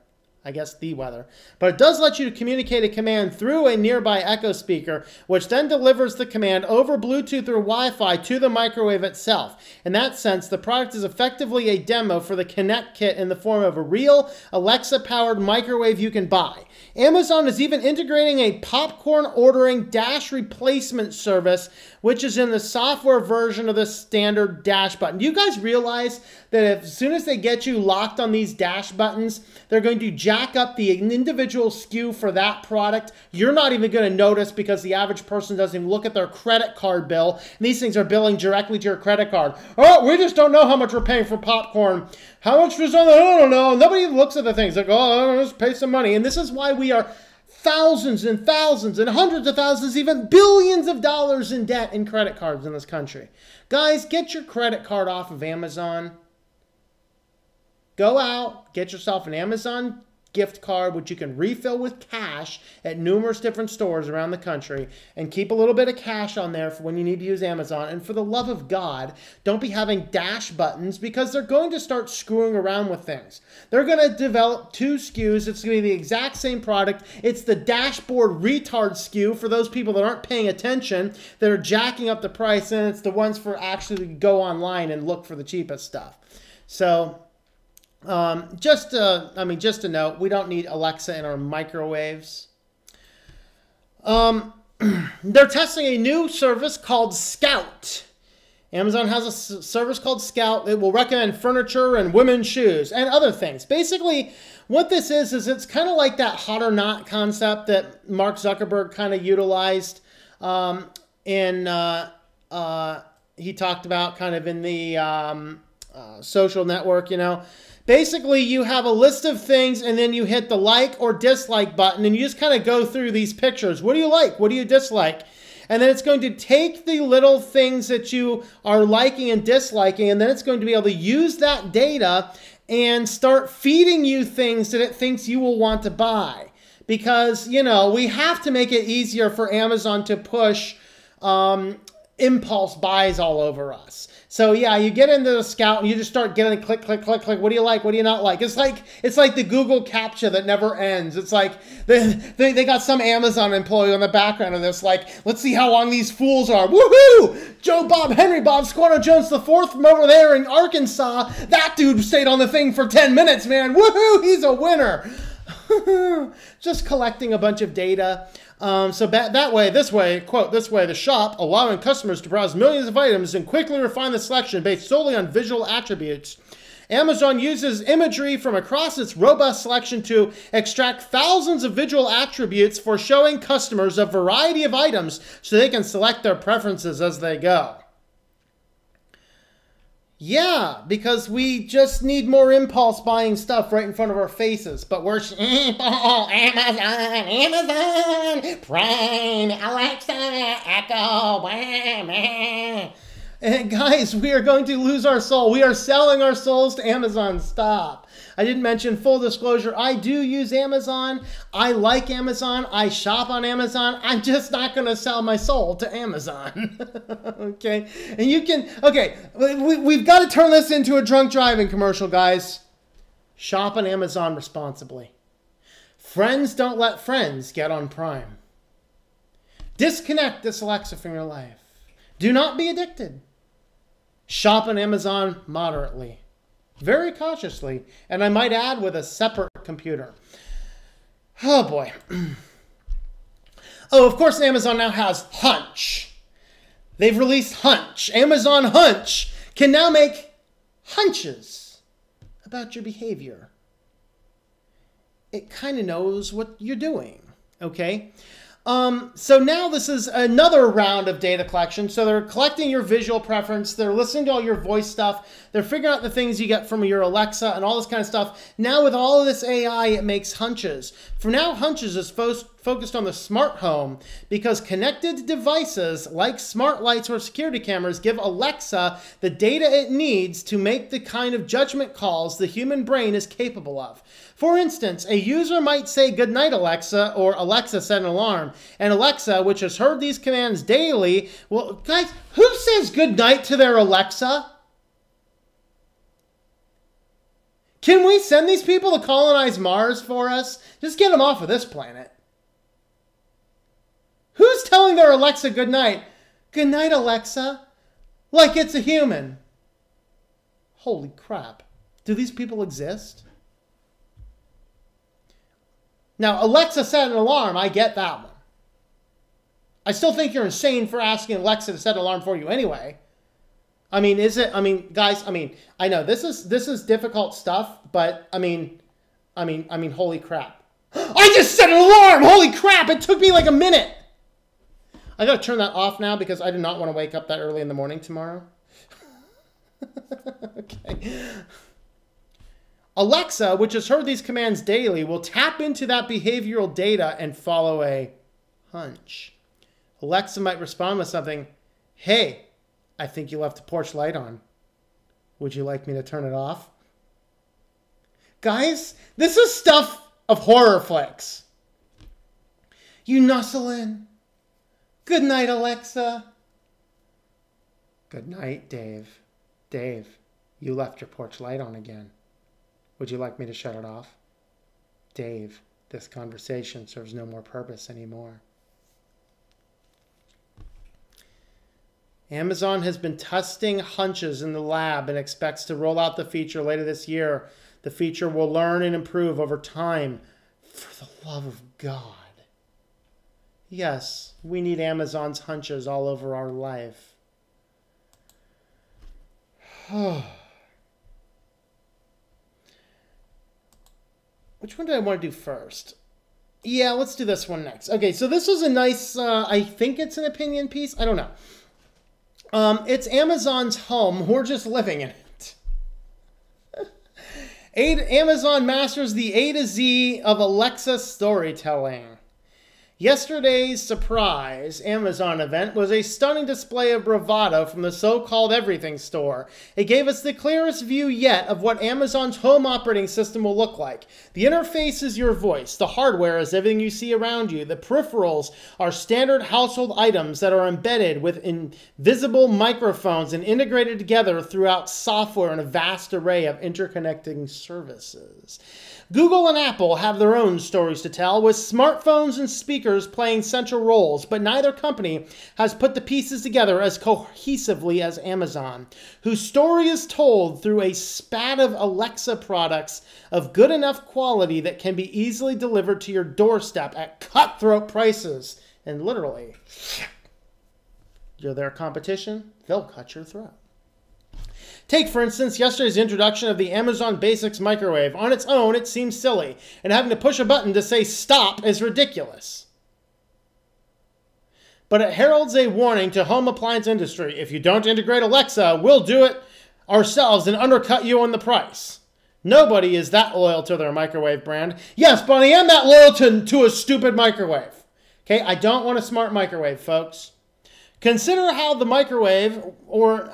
I guess the weather. But it does let you communicate a command through a nearby Echo speaker, which then delivers the command over Bluetooth or Wi-Fi to the microwave itself. In that sense, the product is effectively a demo for the Connect Kit in the form of a real Alexa-powered microwave you can buy. Amazon is even integrating a popcorn ordering dash replacement service, which is in the software version of the standard dash button. Do you guys realize that as soon as they get you locked on these dash buttons, they're going to jack up the individual SKU for that product? You're not even going to notice because the average person doesn't even look at their credit card bill. And these things are billing directly to your credit card. Oh, we just don't know how much we're paying for popcorn. How much was on the, I don't know. Nobody even looks at the things. Like, oh, let's pay some money. And this is why we are thousands and thousands and hundreds of thousands, even billions of dollars in debt in credit cards in this country. Guys, get your credit card off of Amazon. Go out, get yourself an Amazon gift card, which you can refill with cash at numerous different stores around the country, and keep a little bit of cash on there for when you need to use Amazon. And for the love of God, don't be having dash buttons, because they're going to start screwing around with things. They're going to develop two SKUs. It's going to be the exact same product. It's the dashboard retard SKU for those people that aren't paying attention, that are jacking up the price, and it's the ones for actually go online and look for the cheapest stuff. So Just a note, we don't need Alexa in our microwaves. They're testing a new service called Scout. Amazon has a service called Scout. It will recommend furniture and women's shoes and other things. Basically, what this is it's kind of like that hot or not concept that Mark Zuckerberg kind of utilized he talked about kind of in the social network, you know. Basically, you have a list of things and then you hit the like or dislike button and you just kind of go through these pictures. What do you like? What do you dislike? And then it's going to take the little things that you are liking and disliking, and then it's going to be able to use that data and start feeding you things that it thinks you will want to buy. Because, you know, we have to make it easier for Amazon to push impulse buys all over us. So yeah, you get into the Scout and you just start getting click, click, click, click. What do you like? What do you not like? It's like the Google CAPTCHA that never ends. It's like they got some Amazon employee on the background of this, like, let's see how long these fools are. Woohoo! Joe Bob Henry Bob Squatter Jones the Fourth from over there in Arkansas. That dude stayed on the thing for 10 minutes, man. Woohoo! He's a winner. Just collecting a bunch of data. So that way, this way, quote, this way, the shop, allowing customers to browse millions of items and quickly refine the selection based solely on visual attributes. Amazon uses imagery from across its robust selection to extract thousands of visual attributes for showing customers a variety of items so they can select their preferences as they go. Yeah, because we just need more impulse buying stuff right in front of our faces. But we're Amazon, Prime, Alexa, Echo. And guys, we are going to lose our soul. We are selling our souls to Amazon. Stop. I didn't mention, full disclosure, I do use Amazon. I like Amazon. I shop on Amazon. I'm just not going to sell my soul to Amazon. Okay? And you can, okay, we've got to turn this into a drunk driving commercial, guys. Shop on Amazon responsibly. Friends don't let friends get on Prime. Disconnect this Alexa from your life. Do not be addicted. Shop on Amazon moderately. Very cautiously, and I might add with a separate computer. Oh boy. Oh, of course Amazon now has Hunch. They've released Hunch. Amazon Hunch can now make hunches about your behavior. It kind of knows what you're doing, okay? So now this is another round of data collection. So they're collecting your visual preference. They're listening to all your voice stuff. They're figuring out the things you get from your Alexa and all this kind of stuff. Now with all of this AI, it makes hunches. For now, hunches is focused on the smart home because connected devices like smart lights or security cameras give Alexa the data it needs to make the kind of judgment calls the human brain is capable of. For instance, a user might say, "Good night, Alexa," or "Alexa, set an alarm." And Alexa, which has heard these commands daily, well, guys, who says good night to their Alexa? Can we send these people to colonize Mars for us? Just get them off of this planet. Who's telling their Alexa good night? Good night, Alexa. Like it's a human. Holy crap. Do these people exist? Now, Alexa set an alarm. I get that one. I still think you're insane for asking Alexa to set an alarm for you anyway. I mean, is it? I mean, guys. I mean, I know this is difficult stuff, but I mean, holy crap! I just set an alarm. Holy crap! It took me like a minute. I gotta turn that off now because I do not want to wake up that early in the morning tomorrow. Okay. Alexa, which has heard these commands daily, will tap into that behavioral data and follow a hunch. Alexa might respond with something, "Hey, I think you left the porch light on. Would you like me to turn it off?" Guys, this is stuff of horror flicks. You nuzzle in. Good night, Alexa. Good night, Dave. Dave, you left your porch light on again. Would you like me to shut it off? Dave, this conversation serves no more purpose anymore. Amazon has been testing hunches in the lab and expects to roll out the feature later this year. The feature will learn and improve over time. For the love of God. Yes, we need Amazon's hunches all over our life. Which one do I want to do first? Yeah, let's do this one next. Okay, so this was a nice, I think it's an opinion piece. I don't know. It's Amazon's home. We're just living in it. Amazon masters the A to Z of Alexa storytelling. Yesterday's surprise Amazon event was a stunning display of bravado from the so-called everything store. It gave us the clearest view yet of what Amazon's home operating system will look like. The interface is your voice. The hardware is everything you see around you. The peripherals are standard household items that are embedded with invisible microphones and integrated together throughout software in a vast array of interconnecting services. Google and Apple have their own stories to tell, with smartphones and speakers playing central roles, but neither company has put the pieces together as cohesively as Amazon, whose story is told through a spat of Alexa products of good enough quality that can be easily delivered to your doorstep at cutthroat prices. And literally, you're their competition, they'll cut your throat. Take, for instance, yesterday's introduction of the Amazon Basics microwave. On its own, it seems silly, and having to push a button to say stop is ridiculous. But it heralds a warning to home appliance industry. If you don't integrate Alexa, we'll do it ourselves and undercut you on the price. Nobody is that loyal to their microwave brand. Yes, but I am that loyal to a stupid microwave. Okay, I don't want a smart microwave, folks. Consider how the microwave or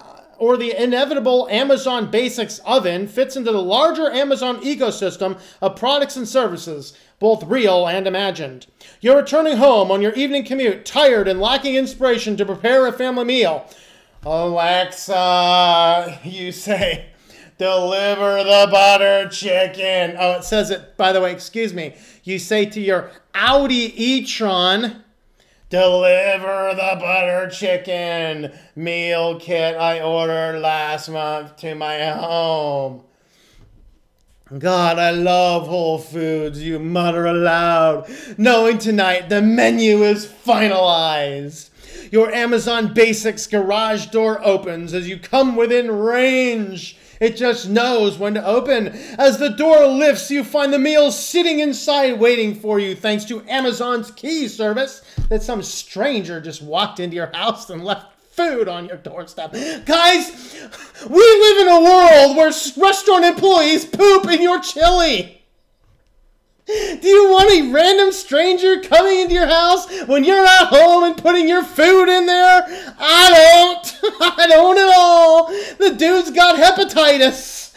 the inevitable Amazon Basics oven fits into the larger Amazon ecosystem of products and services, both real and imagined. You're returning home on your evening commute, tired and lacking inspiration to prepare a family meal. Alexa, you say, deliver the butter chicken. Oh, it says it, by the way, excuse me. You say to your Audi e-tron, deliver the butter chicken meal kit I ordered last month to my home. God, I love Whole Foods, you mutter aloud, knowing tonight the menu is finalized. Your Amazon Basics garage door opens as you come within range. It just knows when to open. As the door lifts, you find the meal sitting inside waiting for you thanks to Amazon's key service that some stranger just walked into your house and left food on your doorstep. Guys, we live in a world where restaurant employees poop in your chili. Do you want a random stranger coming into your house when you're not home and putting your food in there? I don't. I don't at all. The dude's got hepatitis.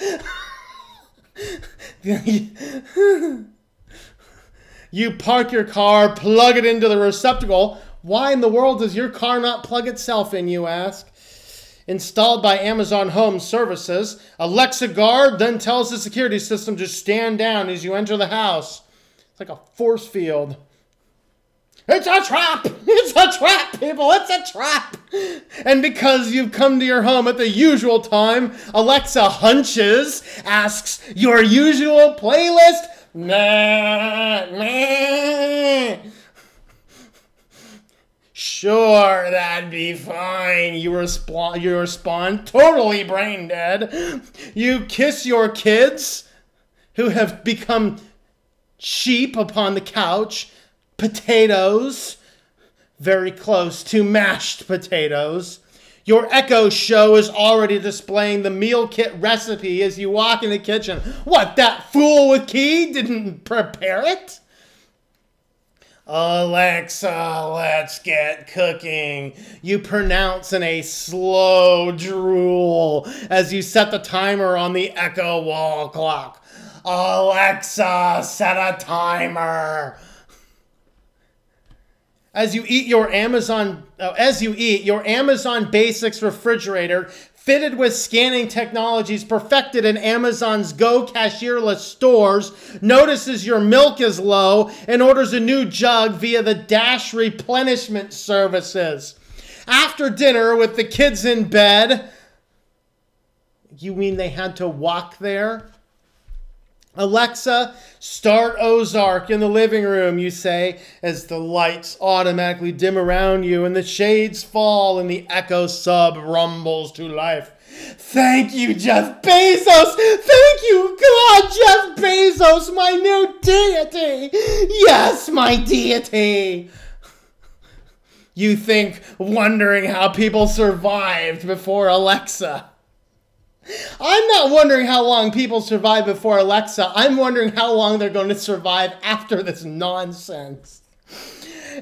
You park your car, plug it into the receptacle. Why in the world does your car not plug itself in, you ask? Installed by Amazon Home Services, Alexa Guard then tells the security system to stand down as you enter the house. It's like a force field. It's a trap! It's a trap, people! It's a trap! And because you've come to your home at the usual time, Alexa hunches, asks your usual playlist. Nah, nah. Sure, that'd be fine. You respond, totally brain dead. You kiss your kids, who have become sheep upon the couch. Potatoes, very close to mashed potatoes. Your Echo Show is already displaying the meal kit recipe as you walk in the kitchen. What, that fool with key didn't prepare it? Alexa, let's get cooking. You pronounce in a slow drool as you set the timer on the Echo wall clock. Alexa, set a timer. As you eat your Amazon Basics refrigerator, fitted with scanning technologies perfected in Amazon's Go cashierless stores, notices your milk is low and orders a new jug via the Dash replenishment services. After dinner with the kids in bed, you mean they had to walk there? Alexa, start Ozark in the living room, you say, as the lights automatically dim around you and the shades fall and the Echo sub rumbles to life. Thank you, Jeff Bezos! Thank you, God, Jeff Bezos, my new deity! Yes, my deity! You think, wondering how people survived before Alexa. I'm not wondering how long people survive before Alexa. I'm wondering how long they're going to survive after this nonsense.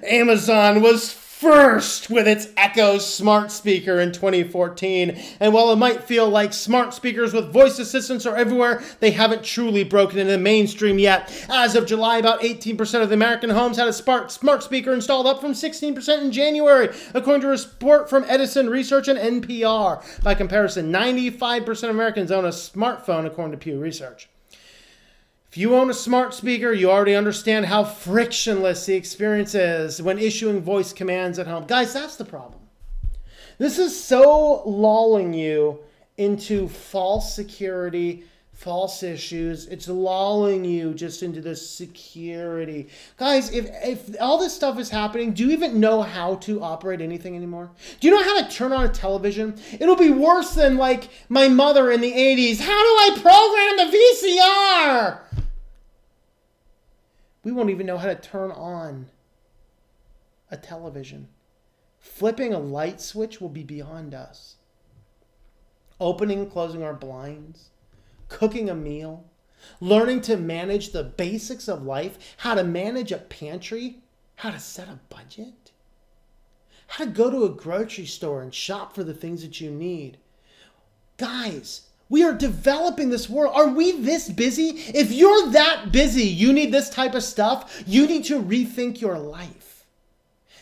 Amazon was first with its Echo smart speaker in 2014. And while it might feel like smart speakers with voice assistants are everywhere, they haven't truly broken into the mainstream yet. As of July, about 18% of the American homes had a smart speaker installed, up from 16% in January, according to a report from Edison Research and NPR. By comparison, 95% of Americans own a smartphone, according to Pew Research. If you own a smart speaker, you already understand how frictionless the experience is when issuing voice commands at home. Guys, that's the problem. This is so lulling you into false security, false issues. It's lulling you just into this security. Guys, if all this stuff is happening, do you even know how to operate anything anymore? Do you know how to turn on a television? It'll be worse than like my mother in the 80s. How do I program the VCR? We won't even know how to turn on a television. Flipping a light switch will be beyond us. Opening and closing our blinds. Cooking a meal. Learning to manage the basics of life. How to manage a pantry. How to set a budget. How to go to a grocery store and shop for the things that you need. Guys, we are developing this world. Are we this busy? If you're that busy, you need this type of stuff, you need to rethink your life.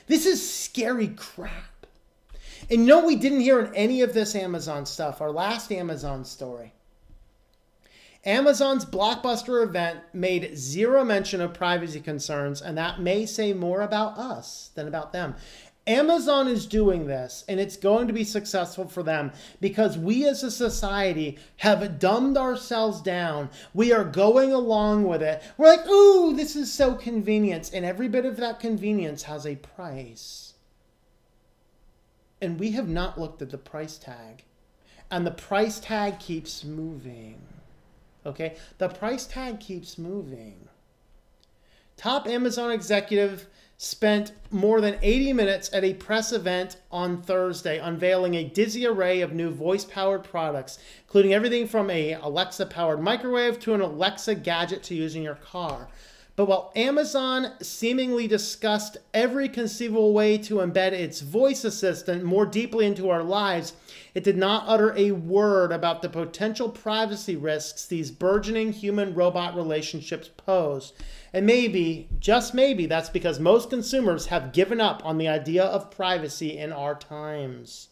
This is scary crap. And no, we didn't hear in any of this Amazon stuff, our last Amazon story. Amazon's blockbuster event made zero mention of privacy concerns, and that may say more about us than about them. Amazon is doing this, and it's going to be successful for them because we as a society have dumbed ourselves down. We are going along with it. We're like, ooh, this is so convenient. And every bit of that convenience has a price. And we have not looked at the price tag. And the price tag keeps moving. Okay? The price tag keeps moving. Top Amazon executive spent more than 80 minutes at a press event on Thursday unveiling a dizzy array of new voice-powered products, including everything from a Alexa-powered microwave to an Alexa gadget to use in your car. But while Amazon seemingly discussed every conceivable way to embed its voice assistant more deeply into our lives, it did not utter a word about the potential privacy risks these burgeoning human-robot relationships pose. And maybe, just maybe, that's because most consumers have given up on the idea of privacy in our times.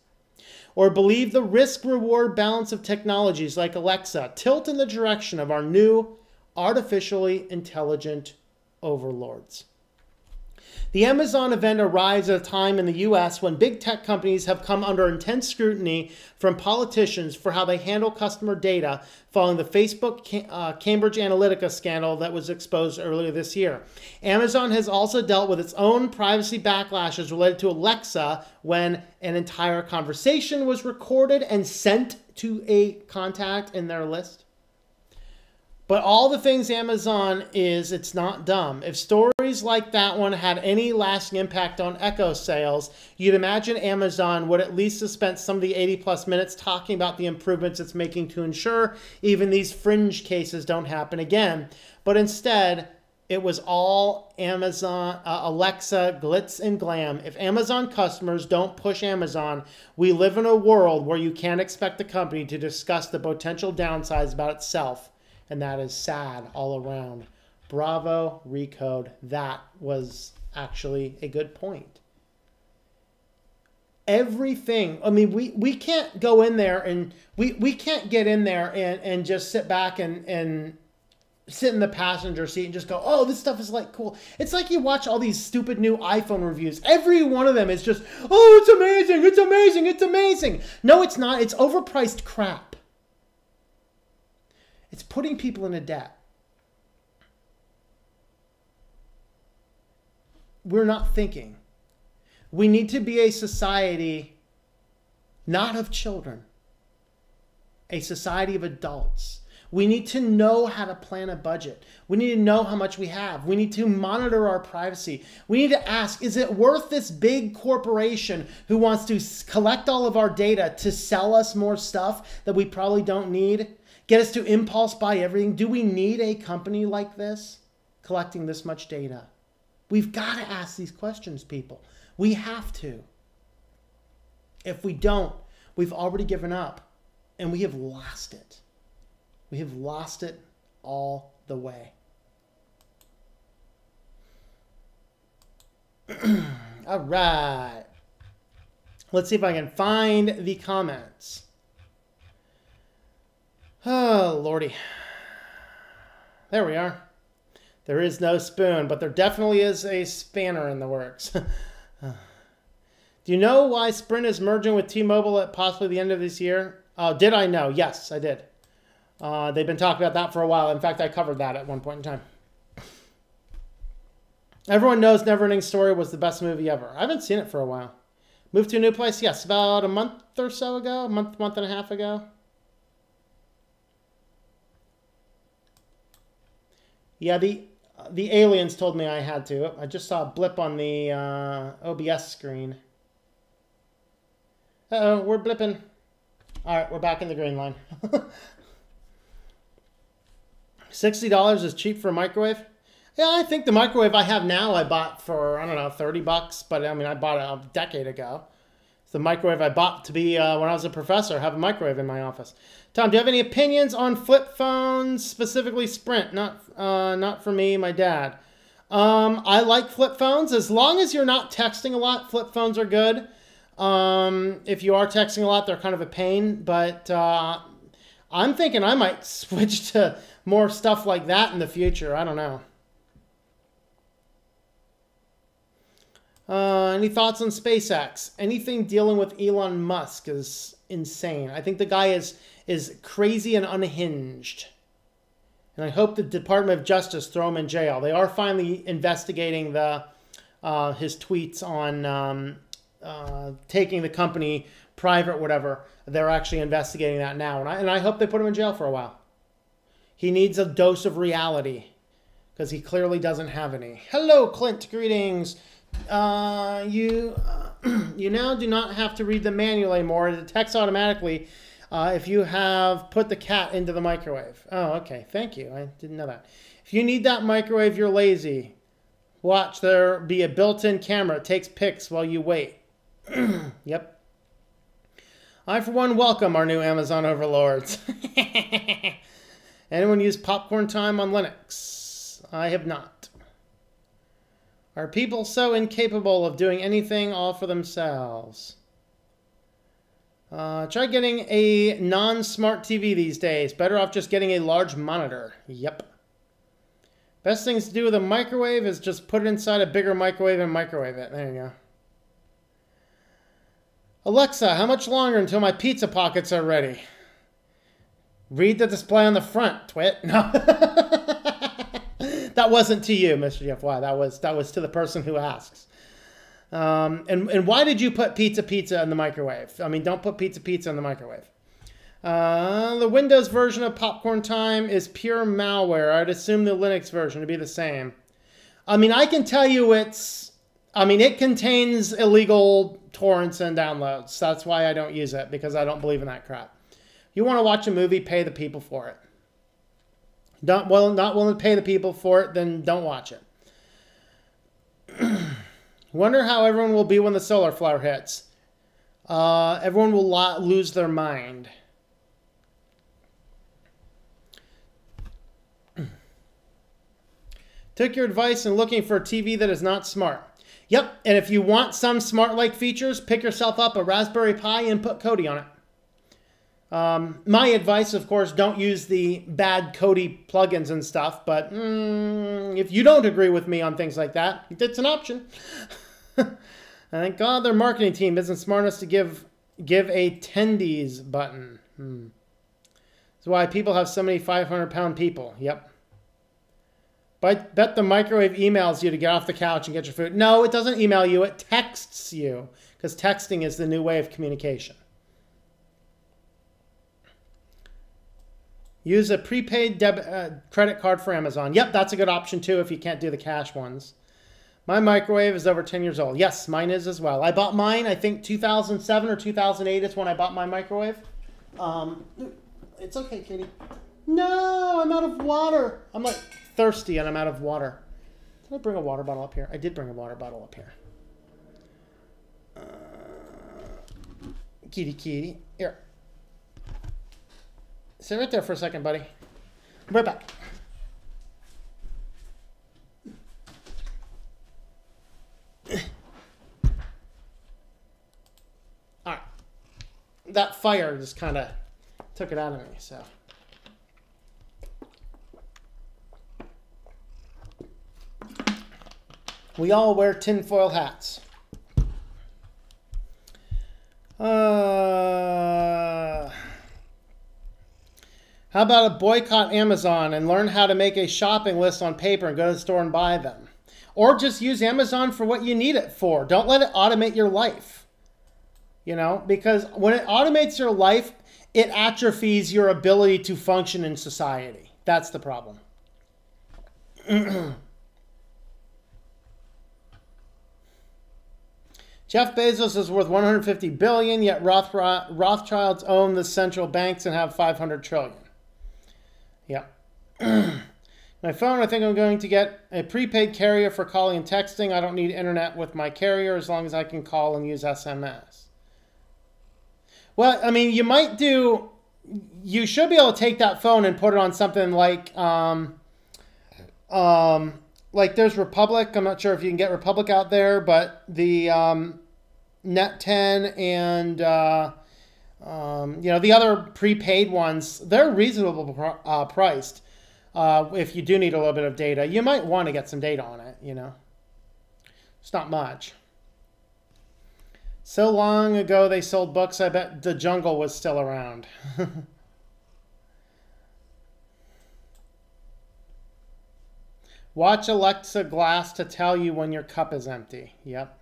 Or believe the risk-reward balance of technologies like Alexa tilt in the direction of our new artificially intelligent overlords. The Amazon event arrives at a time in the U.S. when big tech companies have come under intense scrutiny from politicians for how they handle customer data following the Facebook Cambridge Analytica scandal that was exposed earlier this year. Amazon has also dealt with its own privacy backlashes related to Alexa when an entire conversation was recorded and sent to a contact in their list. But all the things Amazon is, it's not dumb. If stories like that one had any lasting impact on Echo sales, you'd imagine Amazon would at least have spent some of the 80+ minutes talking about the improvements it's making to ensure even these fringe cases don't happen again. But instead, it was all Amazon, Alexa, glitz and glam. If Amazon customers don't push Amazon, we live in a world where you can't expect the company to discuss the potential downsides about itself. And that is sad all around. Bravo, Recode. That was actually a good point. Everything, I mean, we can't go in there and we can't get in there and just sit back and sit in the passenger seat and just go, oh, this stuff is like cool. It's like you watch all these stupid new iPhone reviews. Every one of them is just, oh, it's amazing, it's amazing, it's amazing. No, it's not. It's overpriced crap. It's putting people into debt. we're not thinking. We need to be a society not of children, a society of adults. We need to know how to plan a budget. We need to know how much we have. We need to monitor our privacy. We need to ask, is it worth this big corporation who wants to collect all of our data to sell us more stuff that we probably don't need? Get us to impulse buy everything? Do we need a company like this collecting this much data? We've got to ask these questions, people. We have to. If we don't, we've already given up and we have lost it. We have lost it all the way. All right. Let's see if I can find the comments. Oh, Lordy. There we are. There is no spoon, but there definitely is a spanner in the works. Do you know why Sprint is merging with T-Mobile at possibly the end of this year? Did I know? Yes, I did. They've been talking about that for a while. In fact, I covered that at one point in time. Everyone knows Neverending Story was the best movie ever. I haven't seen it for a while. Moved to a new place? Yes, about a month or so ago. Month and a half ago. Yeah, the aliens told me I had to. I just saw a blip on the OBS screen. Uh-oh, we're blipping. All right, we're back in the green line. $60 is cheap for a microwave? Yeah, I think the microwave I have now I bought for, I don't know, 30 bucks. But, I mean, I bought it a decade ago. It's the microwave I bought to be, when I was a professor, have a microwave in my office. Tom, do you have any opinions on flip phones, specifically Sprint? Not for me, my dad. I like flip phones. As long as you're not texting a lot, flip phones are good. If you are texting a lot, they're kind of a pain. But I'm thinking I might switch to more stuff like that in the future. I don't know. Any thoughts on SpaceX? Anything dealing with Elon Musk is insane. I think the guy is crazy and unhinged. And I hope the Department of Justice throw him in jail. They are finally investigating his tweets on taking the company private, whatever. They're actually investigating that now. And I hope they put him in jail for a while. He needs a dose of reality because he clearly doesn't have any. Hello, Clint. Greetings. You now do not have to read the manual anymore. It detects automatically if you have put the cat into the microwave. Oh, okay. Thank you. I didn't know that. If you need that microwave, you're lazy. Watch, there be a built-in camera. It takes pics while you wait. Yep. I, for one, welcome our new Amazon overlords. Anyone use Popcorn Time on Linux? I have not. Are people so incapable of doing anything all for themselves? Try getting a non-smart TV these days. Better off just getting a large monitor. Yep. Best things to do with a microwave is just put it inside a bigger microwave and microwave it. There you go. Alexa, how much longer until my pizza pockets are ready? Read the display on the front, twit. No. That wasn't to you, Mr. Jeff. That was to the person who asks. And why did you put pizza in the microwave? I mean, don't put pizza in the microwave. The Windows version of Popcorn Time is pure malware. I'd assume the Linux version to be the same. I mean, I can tell you it contains illegal torrents and downloads. That's why I don't use it, because I don't believe in that crap. You want to watch a movie, pay the people for it. Not willing to pay the people for it, then don't watch it. Wonder how everyone will be when the solar flare hits. Everyone will lose their mind. Took your advice in looking for a TV that is not smart. Yep, and if you want some smart-like features, pick yourself up a Raspberry Pi and put Kodi on it. My advice, of course, don't use the bad Kodi plugins and stuff, but if you don't agree with me on things like that, it's an option. Thank God their marketing team isn't smart enough to give a tendies button. That's why people have so many 500-pound people. Yep. But bet the microwave emails you to get off the couch and get your food. No, it doesn't email you. It texts you, because texting is the new way of communication. Use a prepaid credit card for Amazon. Yep, that's a good option too if you can't do the cash ones. My microwave is over 10 years old. Yes, mine is as well. I bought mine, I think 2007 or 2008 is when I bought my microwave. It's okay, Katie. No, I'm out of water. I'm like thirsty and I'm out of water. Did I bring a water bottle up here? I did bring a water bottle up here. Kitty. Here. Sit right there for a second, buddy. I'm right back. All right. That fire just kind of took it out of me, so. We all wear tinfoil hats. How about a boycott Amazon and learn how to make a shopping list on paper and go to the store and buy them? Or just use Amazon for what you need it for. Don't let it automate your life. You know, because when it automates your life, it atrophies your ability to function in society. That's the problem. Jeff Bezos is worth $150 billion, yet Rothschilds own the central banks and have $500 trillion. Yeah. My phone, I think I'm going to get a prepaid carrier for calling and texting. I don't need internet with my carrier as long as I can call and use SMS. Well, I mean, you might do... You should be able to take that phone and put it on something like there's Republic. I'm not sure if you can get Republic out there, but the Net 10 and you know, the other prepaid ones, they're reasonably priced. If you do need a little bit of data, you might want to get some data on it. You know, it's not much. So long ago they sold books. I bet the jungle was still around. Watch Alexa Glass to tell you when your cup is empty. Yep.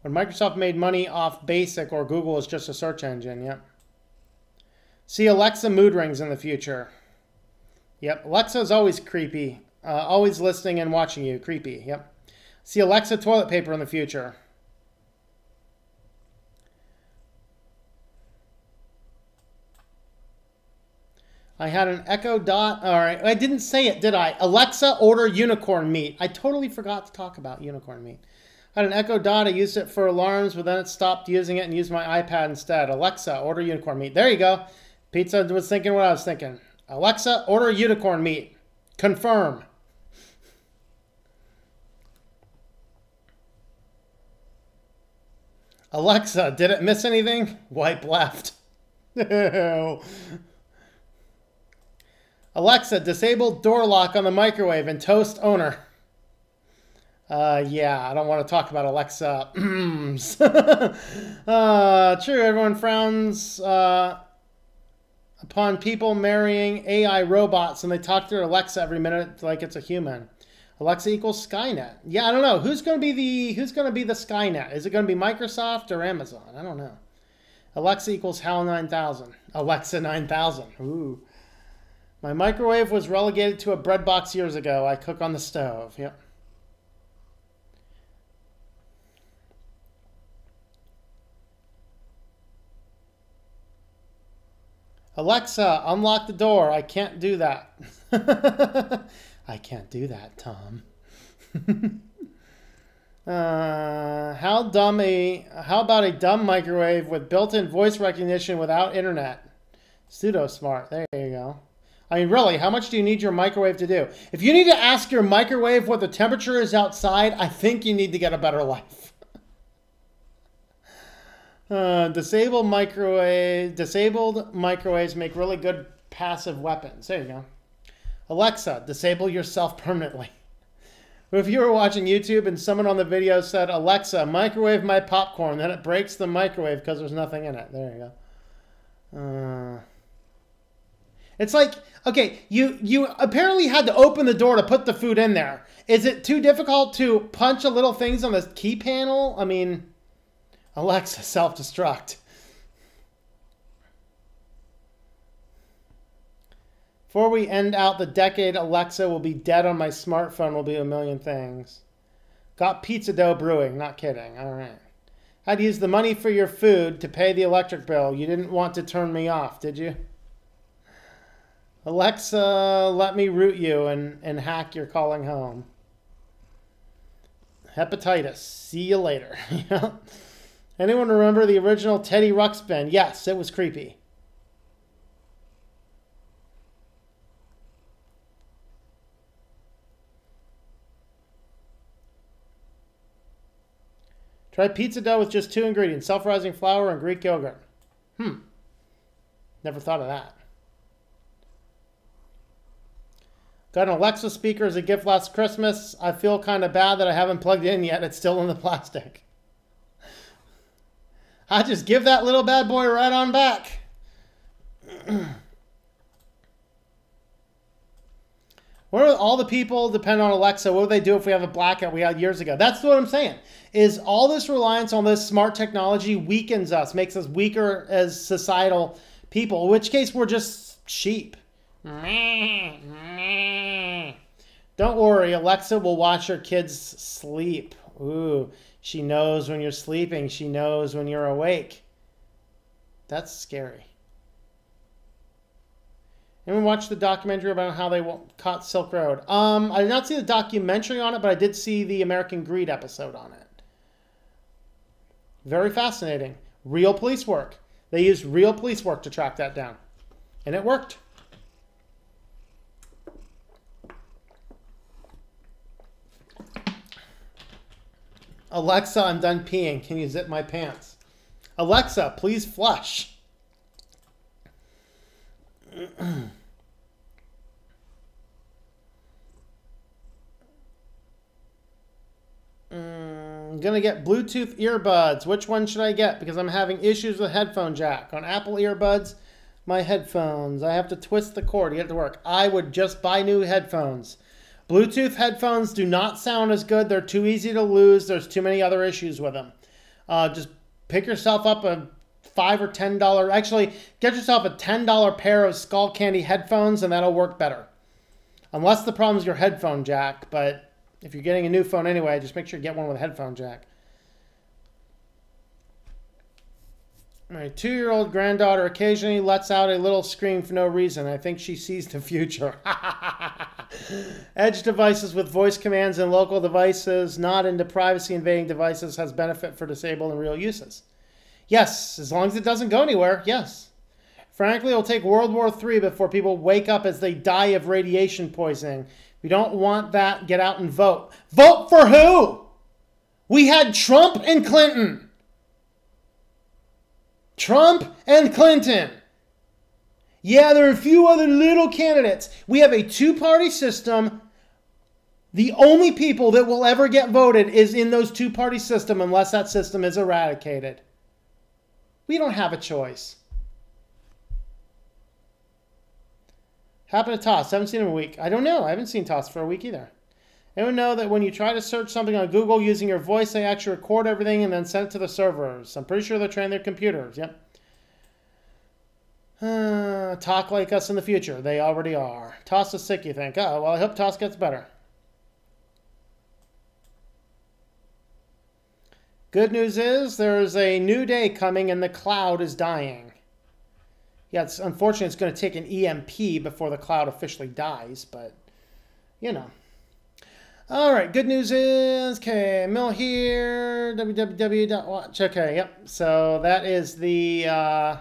When Microsoft made money off Basic or Google is just a search engine. Yep. See Alexa mood rings in the future. Yep. Alexa is always creepy. Always listening and watching you. Creepy. Yep. See Alexa toilet paper in the future. I had an Echo Dot. All right. I didn't say it, did I? Alexa, order unicorn meat. I totally forgot to talk about unicorn meat. I had an Echo Dot. I used it for alarms, but then it stopped using it and used my iPad instead. Alexa, order unicorn meat. There you go. Pizza was thinking what I was thinking. Alexa, order unicorn meat. Confirm. Alexa, did it miss anything? Wipe left. Alexa, disable door lock on the microwave and toast owner. Yeah, I don't want to talk about Alexa. True, everyone frowns upon people marrying AI robots and they talk to their Alexa every minute like it's a human. Alexa equals Skynet. Yeah, I don't know. Who's going to be the Skynet? Is it going to be Microsoft or Amazon? I don't know. Alexa equals HAL 9000. Alexa 9000. Ooh. My microwave was relegated to a bread box years ago. I cook on the stove. Yep. Alexa, unlock the door. I can't do that. I can't do that, Tom. How about a dumb microwave with built-in voice recognition without internet? Pseudo smart. There you go. I mean, really, how much do you need your microwave to do? If you need to ask your microwave what the temperature is outside, I think you need to get a better life. Disabled microwaves make really good passive weapons. There you go. Alexa, disable yourself permanently. If you were watching YouTube and someone on the video said, Alexa, microwave my popcorn, then it breaks the microwave because there's nothing in it. There you go. It's like, okay, you apparently had to open the door to put the food in there. Is it too difficult to punch a little things on the key panel? I mean, Alexa, self-destruct. Before we end out the decade, Alexa will be dead on my smartphone. Will be a million things. Got pizza dough brewing. Not kidding. All right. Had to use the money for your food to pay the electric bill. You didn't want to turn me off, did you? Alexa, let me root you and hack your calling home. Hepatitis. See you later. Anyone remember the original Teddy Ruxpin? Yes, it was creepy. Try pizza dough with just 2 ingredients, self-rising flour and Greek yogurt. Never thought of that. Got an Alexa speaker as a gift last Christmas. I feel kind of bad that I haven't plugged it in yet. It's still in the plastic. I just give that little bad boy right on back. What are all the people depend on Alexa? What would they do if we have a blackout we had years ago? That's what I'm saying. Is all this reliance on this smart technology weakens us, makes us weaker as societal people, in which case we're just sheep. Don't worry, Alexa will watch her kids sleep. Ooh, she knows when you're sleeping. She knows when you're awake. That's scary. Anyone watch the documentary about how they caught Silk Road? I did not see the documentary on it, but I did see the American Greed episode on it. Very fascinating. Real police work. They used real police work to track that down. And it worked. Alexa, I'm done peeing. Can you zip my pants? Alexa, please flush. I'm going to get Bluetooth earbuds. Which one should I get? Because I'm having issues with headphone jack. On Apple earbuds, my headphones, I have to twist the cord to get it to work. I would just buy new headphones. Bluetooth headphones do not sound as good. They're too easy to lose. There's too many other issues with them. Just pick yourself up a $5 or $10. Actually, get yourself a $10 pair of Skull Candy headphones, and that'll work better. Unless the problem is your headphone jack. But if you're getting a new phone anyway, just make sure you get one with a headphone jack. My 2-year-old granddaughter occasionally lets out a little scream for no reason. I think she sees the future. Edge devices with voice commands and local devices, not into privacy-invading devices, has benefit for disabled and real uses. Yes, as long as it doesn't go anywhere, yes. Frankly, it'll take World War III before people wake up as they die of radiation poisoning. We don't want that. Get out and vote. Vote for who? We had Trump and Clinton. Trump and Clinton. Yeah, there are a few other little candidates. We have a 2-party system. The only people that will ever get voted is in those 2-party system unless that system is eradicated. We don't have a choice. Happened to Toss. Haven't seen him in a week. I don't know. I haven't seen Toss for a week either. Anyone know that when you try to search something on Google using your voice, they actually record everything and then send it to the servers? I'm pretty sure they're training their computers. Yep. Talk like us in the future. They already are. Toss is sick, you think? Oh, well, I hope Toss gets better. Good news is there's a new day coming and the cloud is dying. Yeah, it's unfortunate it's going to take an EMP before the cloud officially dies, but, you know. All right, good news is, okay, Mill here, www.watch. Okay, yep. So that is the, I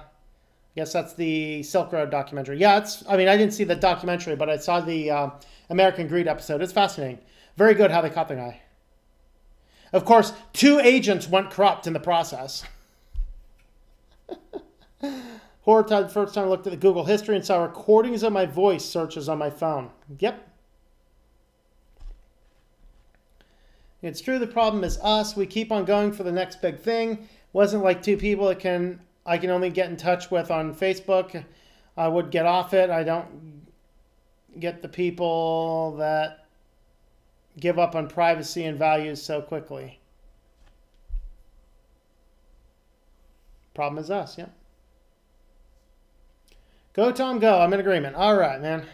guess that's the Silk Road documentary. Yeah, it's, I mean, I didn't see the documentary, but I saw the American Greed episode. It's fascinating. Very good how they caught the guy. Of course, 2 agents went corrupt in the process. Horror, first time I looked at the Google history and saw recordings of my voice searches on my phone. Yep. It's true the problem is us. We keep on going for the next big thing. Wasn't like two people that I can only get in touch with on Facebook. I would get off it. I don't get the people that give up on privacy and values so quickly. Problem is us, yeah. Go, Tom, go. I'm in agreement. All right, man.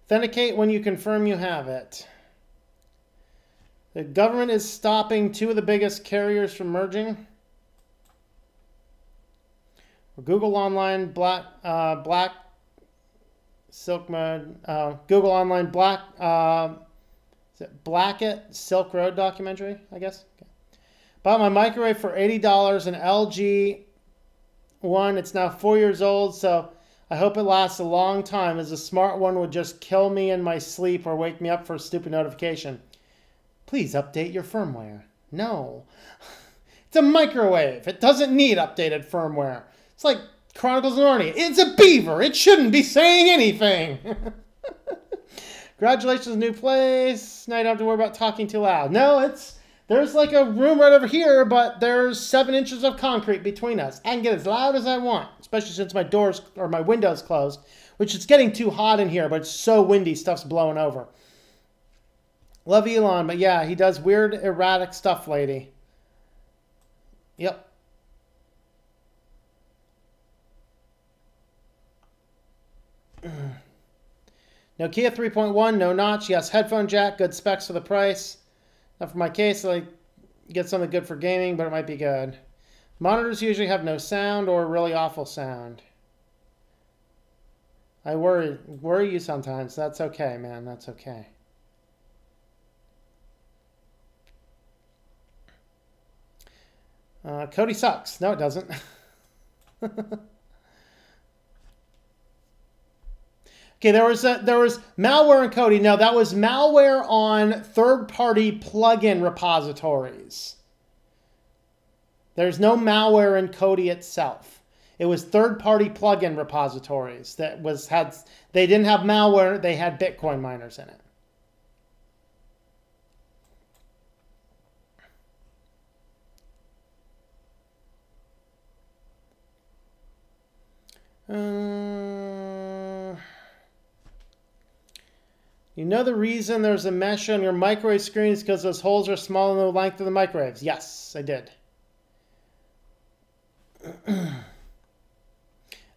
Authenticate when you confirm you have it. The government is stopping two of the biggest carriers from merging. Google Online Black Silk Mode. Google Online Black is it Blackett Silk Road documentary, I guess. Okay. Bought my microwave for $80, an LG one. It's now 4 years old, so I hope it lasts a long time, as a smart one would just kill me in my sleep or wake me up for a stupid notification. Please update your firmware. No. It's a microwave. It doesn't need updated firmware. It's like Chronicles of Narnia. It's a beaver. It shouldn't be saying anything. Congratulations, new place. Now you don't have to worry about talking too loud. No, there's like a room right over here, but there's 7 inches of concrete between us. I can get as loud as I want, especially since my doors or my windows closed, which is getting too hot in here, but it's so windy, stuff's blowing over. Love Elon, but yeah, he does weird, erratic stuff, lady. Yep. Nokia 3.1, no notch. Yes, headphone jack, good specs for the price. Not for my case, I get something good for gaming, but it might be good. Monitors usually have no sound or really awful sound. I worry you sometimes. That's okay, man. That's okay. Cody sucks. No, it doesn't. Okay, there was malware in Kodi. No, that was malware on third-party plugin repositories. There's no malware in Kodi itself. It was third-party plugin repositories that they didn't have malware. They had Bitcoin miners in it. You know the reason there's a mesh on your microwave screen is because those holes are smaller than the length of the microwaves. Yes, I did.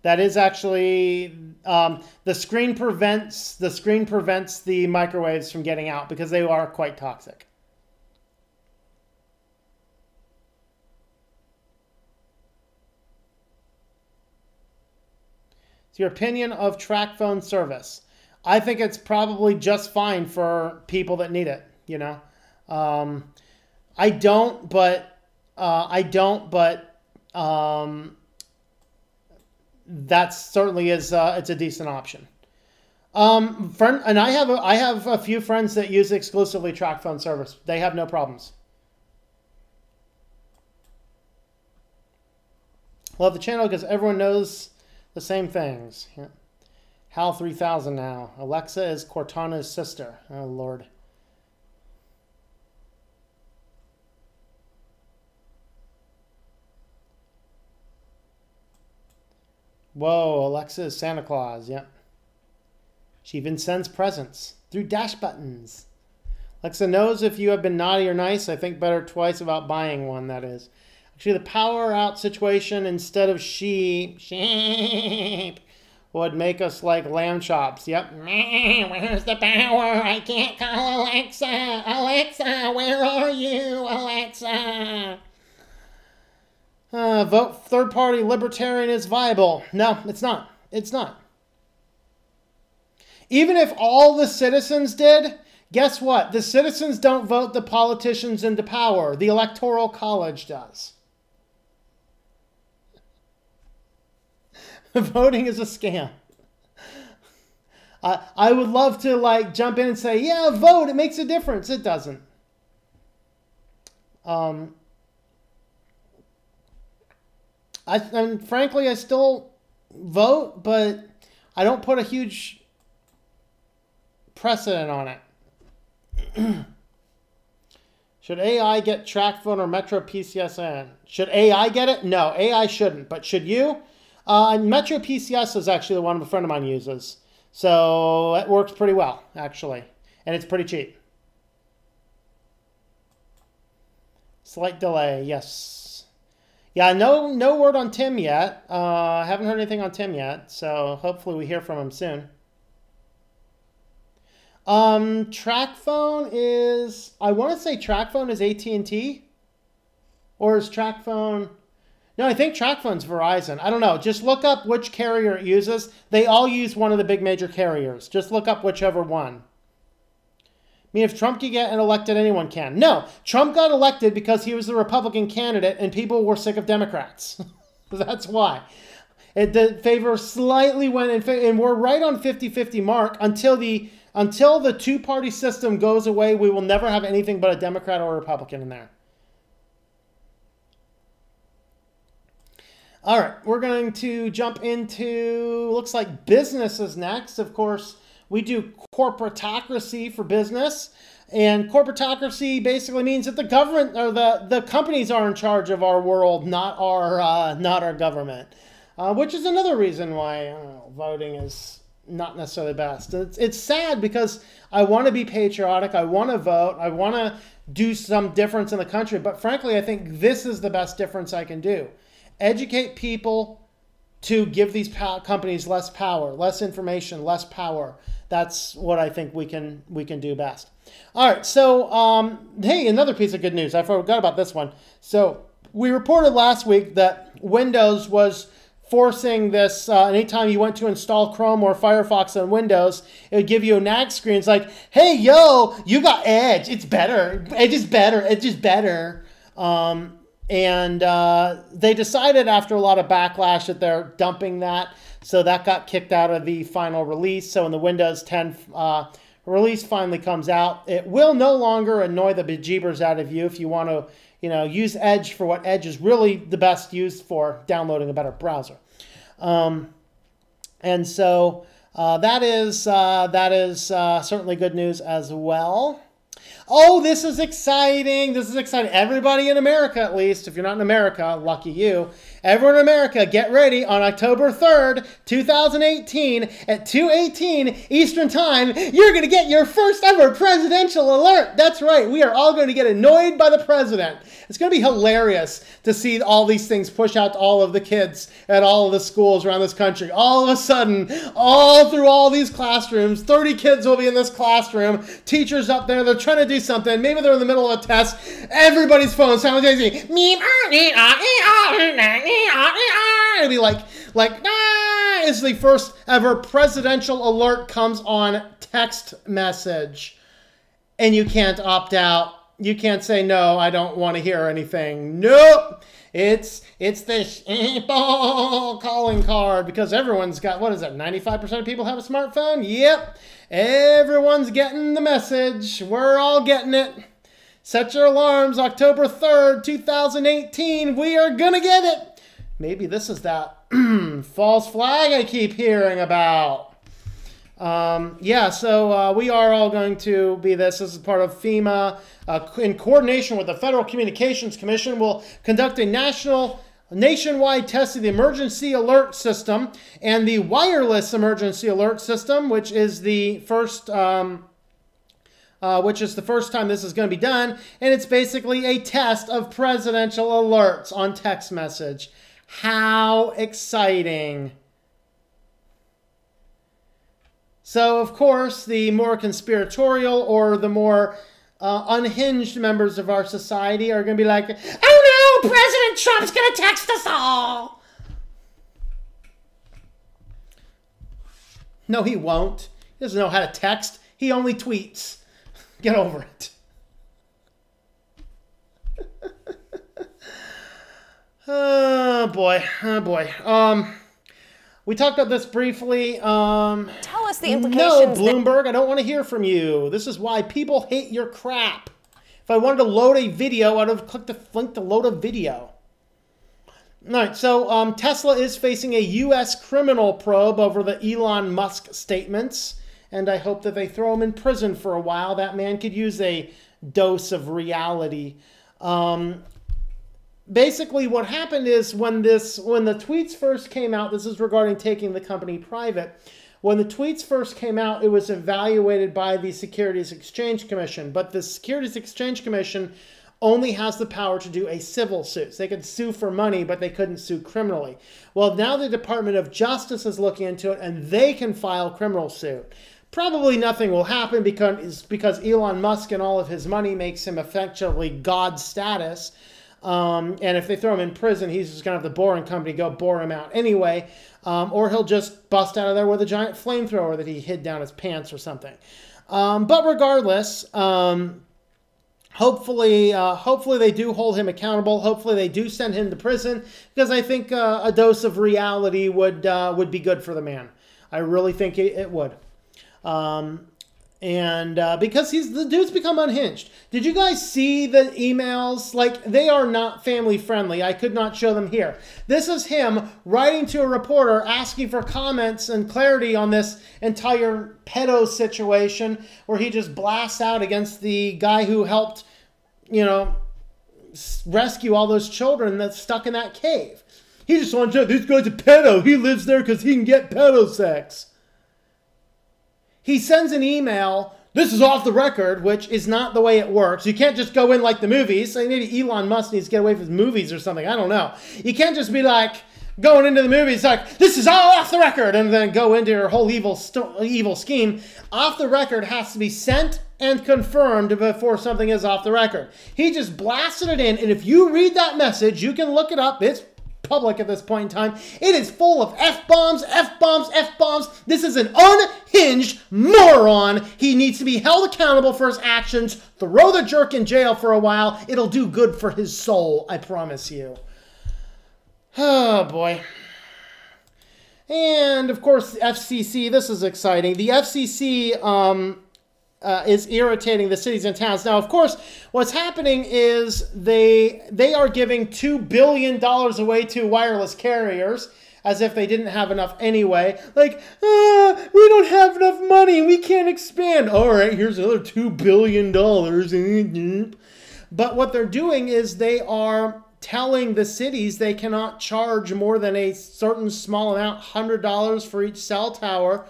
That is actually the screen prevents the microwaves from getting out because they are quite toxic. It's your opinion of TrackPhone service. I think it's probably just fine for people that need it, you know. I don't, but that certainly is it's a decent option. And I have a few friends that use exclusively TrackPhone service. They have no problems. Love the channel because everyone knows the same things. Yeah. Hal 3000 now. Alexa is Cortana's sister. Oh, Lord. Whoa, Alexa is Santa Claus. Yep. She even sends presents through dash buttons. Alexa knows if you have been naughty or nice. I think better twice about buying one, that is. Actually, the power out situation instead of sheep would make us like lamb chops. Yep. Where's the power? I can't call Alexa. Alexa, where are you, Alexa? Vote third-party libertarian is viable. No, it's not. It's not. Even if all the citizens did, guess what? The citizens don't vote the politicians into power. The Electoral College does. Voting is a scam. I would love to like jump in and say, yeah, vote. It makes a difference. It doesn't. And frankly, I still vote, but I don't put a huge precedent on it. Should AI get TrackPhone or Metro PCSN? Should AI get it? No, AI shouldn't. But should you? Metro PCS is actually the one a friend of mine uses. So it works pretty well, actually. And it's pretty cheap. Slight delay, yes. Yeah, no word on Tim yet. I haven't heard anything on Tim yet. So hopefully we hear from him soon. TrackPhone is, I want to say TrackPhone is AT&T, or is TrackPhone, no, I think TrackPhone's Verizon. I don't know. Just look up which carrier it uses. They all use one of the big major carriers. Just look up whichever one. I mean, if Trump can get elected, anyone can. No, Trump got elected because he was the Republican candidate and people were sick of Democrats. That's why. The favor slightly went in favor, and we're right on 50-50 mark until the two-party system goes away. We will never have anything but a Democrat or a Republican in there. All right, we're going to jump into, looks like businesses next. Of course, we do corporatocracy for business. And corporatocracy basically means that the government or the companies are in charge of our world, not our government. Which is another reason why voting is not necessarily best. It's sad because I want to be patriotic. I want to vote. I want to do some difference in the country. But frankly, I think this is the best difference I can do. Educate people to give these companies less power, less information, less power. That's what I think we can do best. All right, so hey, another piece of good news. I forgot about this one. So we reported last week that Windows was forcing this, anytime you went to install Chrome or Firefox on Windows, it would give you a nag screen. It's like, hey, yo, you got Edge. It's better. Edge is better. Edge is better. And they decided after a lot of backlash that they're dumping that. So that got kicked out of the final release. So when the Windows 10 release finally comes out, it will no longer annoy the bejeebers out of you if you want to, use Edge for what Edge is really the best used for, downloading a better browser. And so that is certainly good news as well. Oh, this is exciting. This is exciting. Everybody in America, at least, if you're not in America, lucky you. Everyone in America, get ready on October 3rd, 2018 at 2:18 Eastern Time. You're going to get your first ever presidential alert. That's right. We are all going to get annoyed by the president. It's going to be hilarious to see all these things push out to all of the kids at all of the schools around this country. All of a sudden, all through all these classrooms, 30 kids will be in this classroom. Teachers up there, they're trying to do something. Maybe they're in the middle of a test. Everybody's phone simultaneously. It'll be like, as the first ever presidential alert comes on text message. And you can't opt out. You can't say, no, I don't want to hear anything. Nope. It's the sheeple calling card because everyone's got, what is it, 95% of people have a smartphone? Yep. Everyone's getting the message. We're all getting it. Set your alarms, October 3rd, 2018. We are going to get it. Maybe this is that false flag I keep hearing about. Yeah, so we are all going to be this. This is part of FEMA. In coordination with the Federal Communications Commission, will conduct a nationwide test of the emergency alert system and the wireless emergency alert system, which is the first time this is going to be done. And it's basically a test of presidential alerts on text message. How exciting! So, of course, the more conspiratorial or the more unhinged members of our society are going to be like, oh no, President Trump's going to text us all. No, he won't. He doesn't know how to text. He only tweets. Get over it. Oh, boy. Oh, boy. We talked about this briefly. Tell us the implications. No, Bloomberg, I don't want to hear from you. This is why people hate your crap. If I wanted to load a video, I'd have clicked the link to load a video. All right, so Tesla is facing a U.S. criminal probe over the Elon Musk statements. and I hope that they throw him in prison for a while. That man could use a dose of reality. Basically, what happened is when the tweets first came out, this is regarding taking the company private. When the tweets first came out, it was evaluated by the Securities Exchange Commission, but the Securities Exchange Commission only has the power to do a civil suit. So they could sue for money, but they couldn't sue criminally. Well, now the Department of Justice is looking into it, and they can file criminal suit. Probably nothing will happen because Elon Musk and all of his money makes him effectively God status. And if they throw him in prison, he's just going to have the boring company go bore him out anyway. Or he'll just bust out of there with a giant flamethrower that he hid down his pants or something. But regardless, hopefully they do hold him accountable. Hopefully they do send him to prison, because I think a dose of reality would be good for the man. I really think it would. Because the dude's become unhinged. Did you guys see the emails? Like, they are not family friendly. I could not show them here. This is him writing to a reporter asking for comments and clarity on this entire pedo situation, where he just blasts out against the guy who helped, rescue all those children that's stuck in that cave. He just wants to, this guy's a pedo. He lives there because he can get pedo sex. He sends an email, this is off the record, which is not the way it works. You can't just go in like the movies. So maybe Elon Musk needs to get away from his movies or something. I don't know. You can't just be like going into the movies like, this is all off the record, and then go into your whole evil scheme. Off the record has to be sent and confirmed before something is off the record. He just blasted it in, and if you read that message, you can look it up. It's public at this point in time. It is full of F-bombs, F-bombs, F-bombs. This is an unhinged moron. He needs to be held accountable for his actions. Throw the jerk in jail for a while. It'll do good for his soul, I promise you. Oh, boy. And, of course, the FCC. This is exciting. The FCC is irritating the cities and towns. Now, of course, what's happening is they are giving $2 billion away to wireless carriers, as if they didn't have enough anyway. Like, we don't have enough money, we can't expand. All right, here's another $2 billion. But what they're doing is they are telling the cities they cannot charge more than a certain small amount, $100 for each cell tower,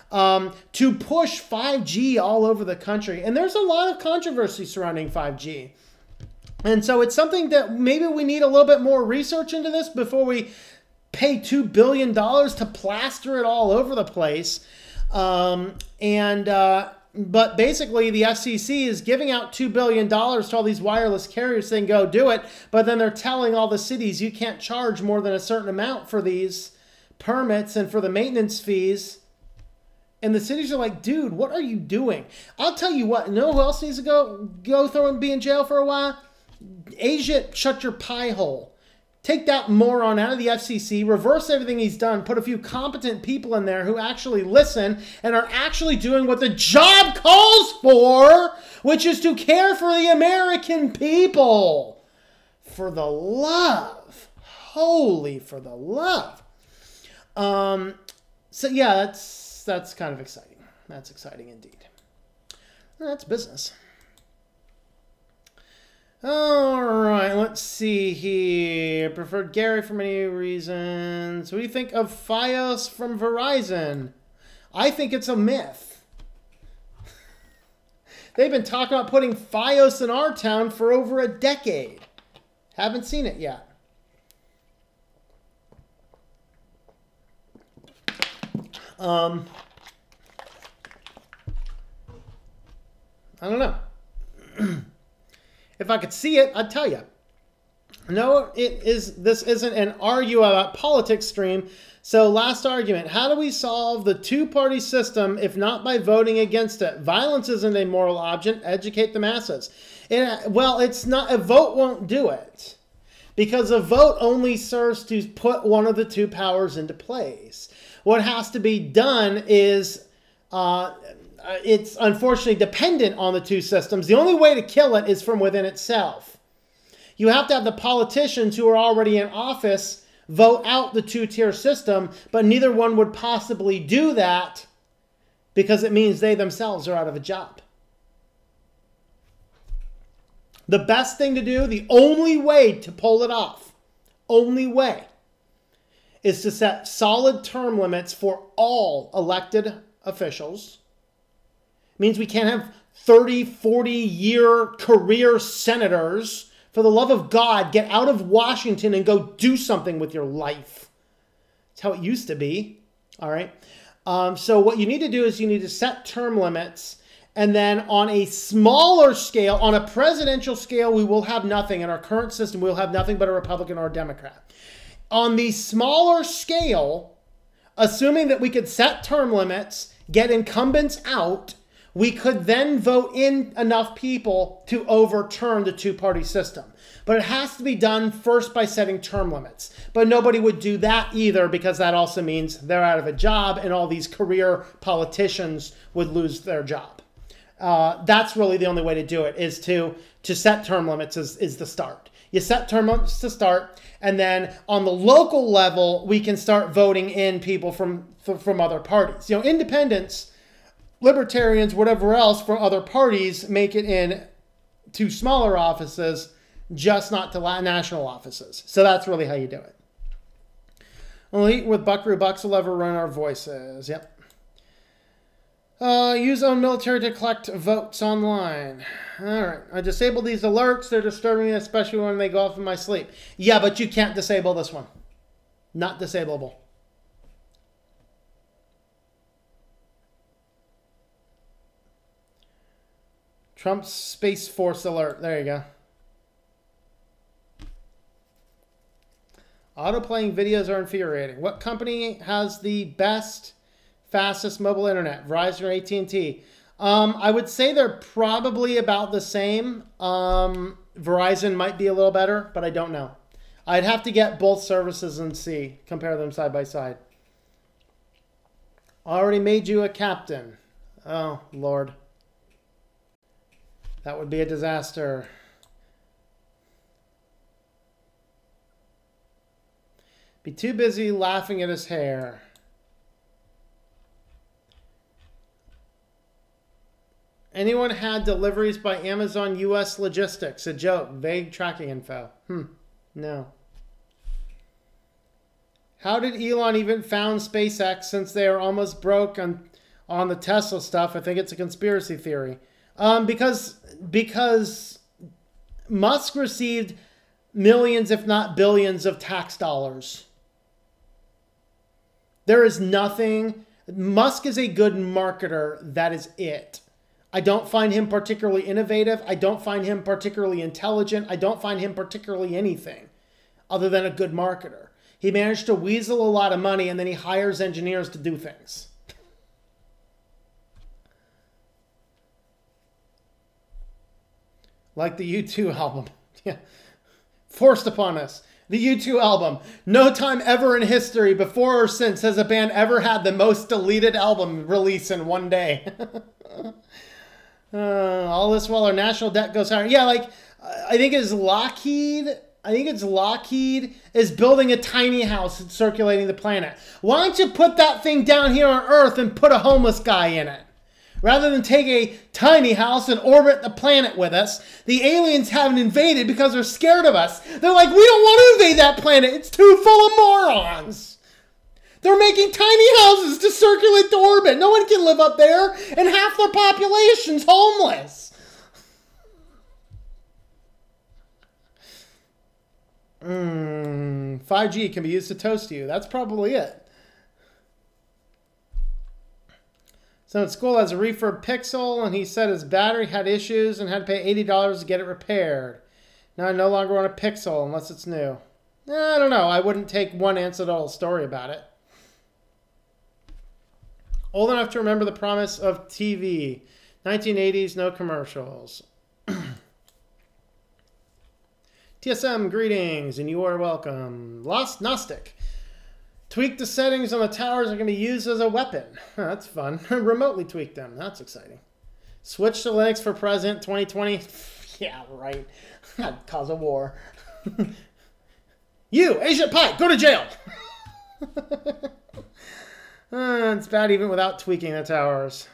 to push 5G all over the country. And there's a lot of controversy surrounding 5G. And so it's something that maybe we need a little bit more research into this before we pay $2 billion to plaster it all over the place. But basically the FCC is giving out $2 billion to all these wireless carriers saying, go do it. But then they're telling all the cities you can't charge more than a certain amount for these permits and for the maintenance fees. And the cities are like, dude, what are you doing? I'll tell you what, you know who else needs to go throw and be in jail for a while? Asia, shut your pie hole. Take that moron out of the FCC, reverse everything he's done, put a few competent people in there who actually listen and are actually doing what the job calls for, which is to care for the American people. For the love. Holy for the love. So yeah, that's kind of exciting. That's exciting indeed. That's business. All right, let's see here. Preferred Gary for many reasons. What do you think of Fios from Verizon? I think it's a myth. They've been talking about putting Fios in our town for over a decade. Haven't seen it yet. I don't know. If I could see it, I'd tell you. No, this isn't an argue about politics stream. So last argument, how do we solve the two-party system if not by voting against it? Violence isn't a moral object. Educate the masses. Well, it's not, a vote won't do it. Because a vote only serves to put one of the two powers into place. What has to be done is, it's unfortunately dependent on the two systems. The only way to kill it is from within itself. You have to have the politicians who are already in office vote out the two-tier system, but neither one would possibly do that because it means they themselves are out of a job. The best thing to do, the only way to pull it off, only way, is to set solid term limits for all elected officials. It means we can't have 30, 40-year career senators. For the love of God, get out of Washington and go do something with your life. That's how it used to be. All right. So what you need to do is you need to set term limits. And then on a smaller scale, on a presidential scale, we will have nothing. In our current system, we'll have nothing but a Republican or a Democrat. On the smaller scale, assuming that we could set term limits, get incumbents out, we could then vote in enough people to overturn the two-party system. But it has to be done first by setting term limits. But nobody would do that either, because that also means they're out of a job and all these career politicians would lose their job. That's really the only way to do it, is to set term limits is the start. You set term limits to start, and then on the local level, we can start voting in people from other parties. You know, independents, libertarians, whatever else from other parties make it in to smaller offices, just not to national offices. So that's really how you do it. Only with Buckaroo Bucks will ever run our voices. Yep. Use own military to collect votes online. All right. I disabled these alerts. They're disturbing me, especially when they go off in my sleep. Yeah, but you can't disable this one. Not disableable. Trump's Space Force alert. There you go. Auto-playing videos are infuriating. What company has the best, fastest mobile internet? Verizon or AT&T? I would say they're probably about the same. Verizon might be a little better, but I don't know. I'd have to get both services and see. Compare them side by side. Already made you a captain. Oh, Lord. That would be a disaster. Be too busy laughing at his hair. Anyone had deliveries by Amazon US Logistics? A joke. Vague tracking info. No. How did Elon even found SpaceX since they are almost broke on the Tesla stuff? I think it's a conspiracy theory. Because Musk received millions, if not billions, of tax dollars. There is nothing. Musk is a good marketer. That is it. I don't find him particularly innovative. I don't find him particularly intelligent. I don't find him particularly anything other than a good marketer. He managed to weasel a lot of money, and then he hires engineers to do things. Like the U2 album. Yeah. Forced upon us. The U2 album. No time ever in history, before or since, has a band ever had the most deleted album release in one day. All this while our national debt goes higher. Yeah, like, I think it's Lockheed is building a tiny house circulating the planet. Why don't you put that thing down here on Earth and put a homeless guy in it? Rather than take a tiny house and orbit the planet with us, the aliens haven't invaded because they're scared of us. They're like, we don't want to invade that planet. It's too full of morons. They're making tiny houses to circulate the orbit. No one can live up there, and half their population's homeless. 5G can be used to toast you. That's probably it. So at school has a refurb Pixel, and he said his battery had issues and had to pay $80 to get it repaired. Now I no longer want a Pixel unless it's new. I don't know. I wouldn't take one anecdotal story about it. Old enough to remember the promise of TV. 1980s, no commercials. TSM, greetings, and you are welcome. Lost Gnostic. Tweak the settings on the towers are going to be used as a weapon. Oh, that's fun. Remotely tweak them. That's exciting. Switch to Linux for President 2020. Yeah, right. That'd cause a war. You, Asia Pie, go to jail. It's bad even without tweaking the towers.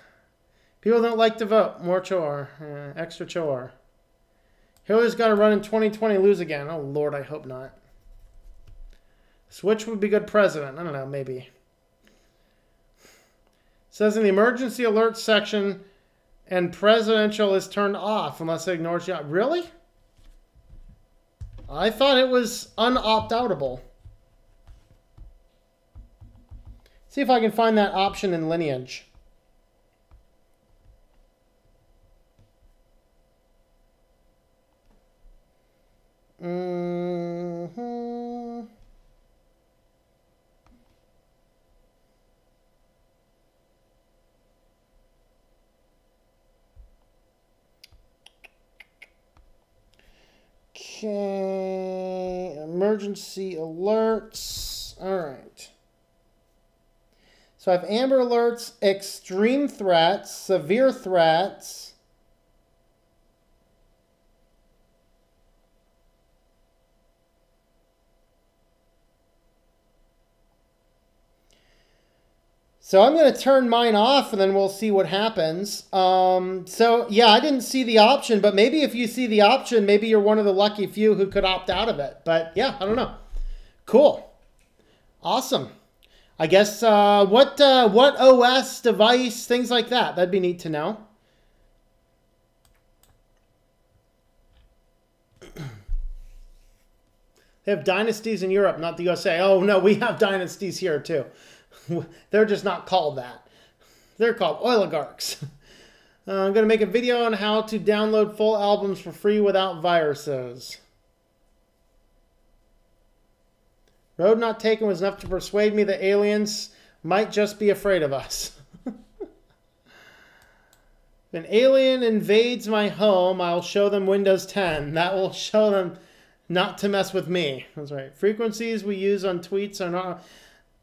People don't like to vote. More chore. Extra chore. Hillary's got to run in 2020, lose again. Oh, Lord, I hope not. Switch would be good president. I don't know, maybe. It says in the emergency alert section, and presidential is turned off unless it ignores you. Really? I thought it was unopt-outable. See if I can find that option in Lineage. Okay, emergency alerts. All right. So I have Amber Alerts, extreme threats, severe threats. So I'm going to turn mine off and then we'll see what happens. So yeah, I didn't see the option, but maybe if you see the option, maybe you're one of the lucky few who could opt out of it. But yeah, I don't know. Cool. Awesome. I guess what OS device, things like that. That'd be neat to know. They have dynasties in Europe, not the USA. Oh no, we have dynasties here too. They're just not called that. They're called oligarchs. I'm going to make a video on how to download full albums for free without viruses. Road not taken was enough to persuade me that aliens might just be afraid of us. If an alien invades my home, I'll show them Windows 10. That will show them not to mess with me. That's right. Frequencies we use on tweets are not...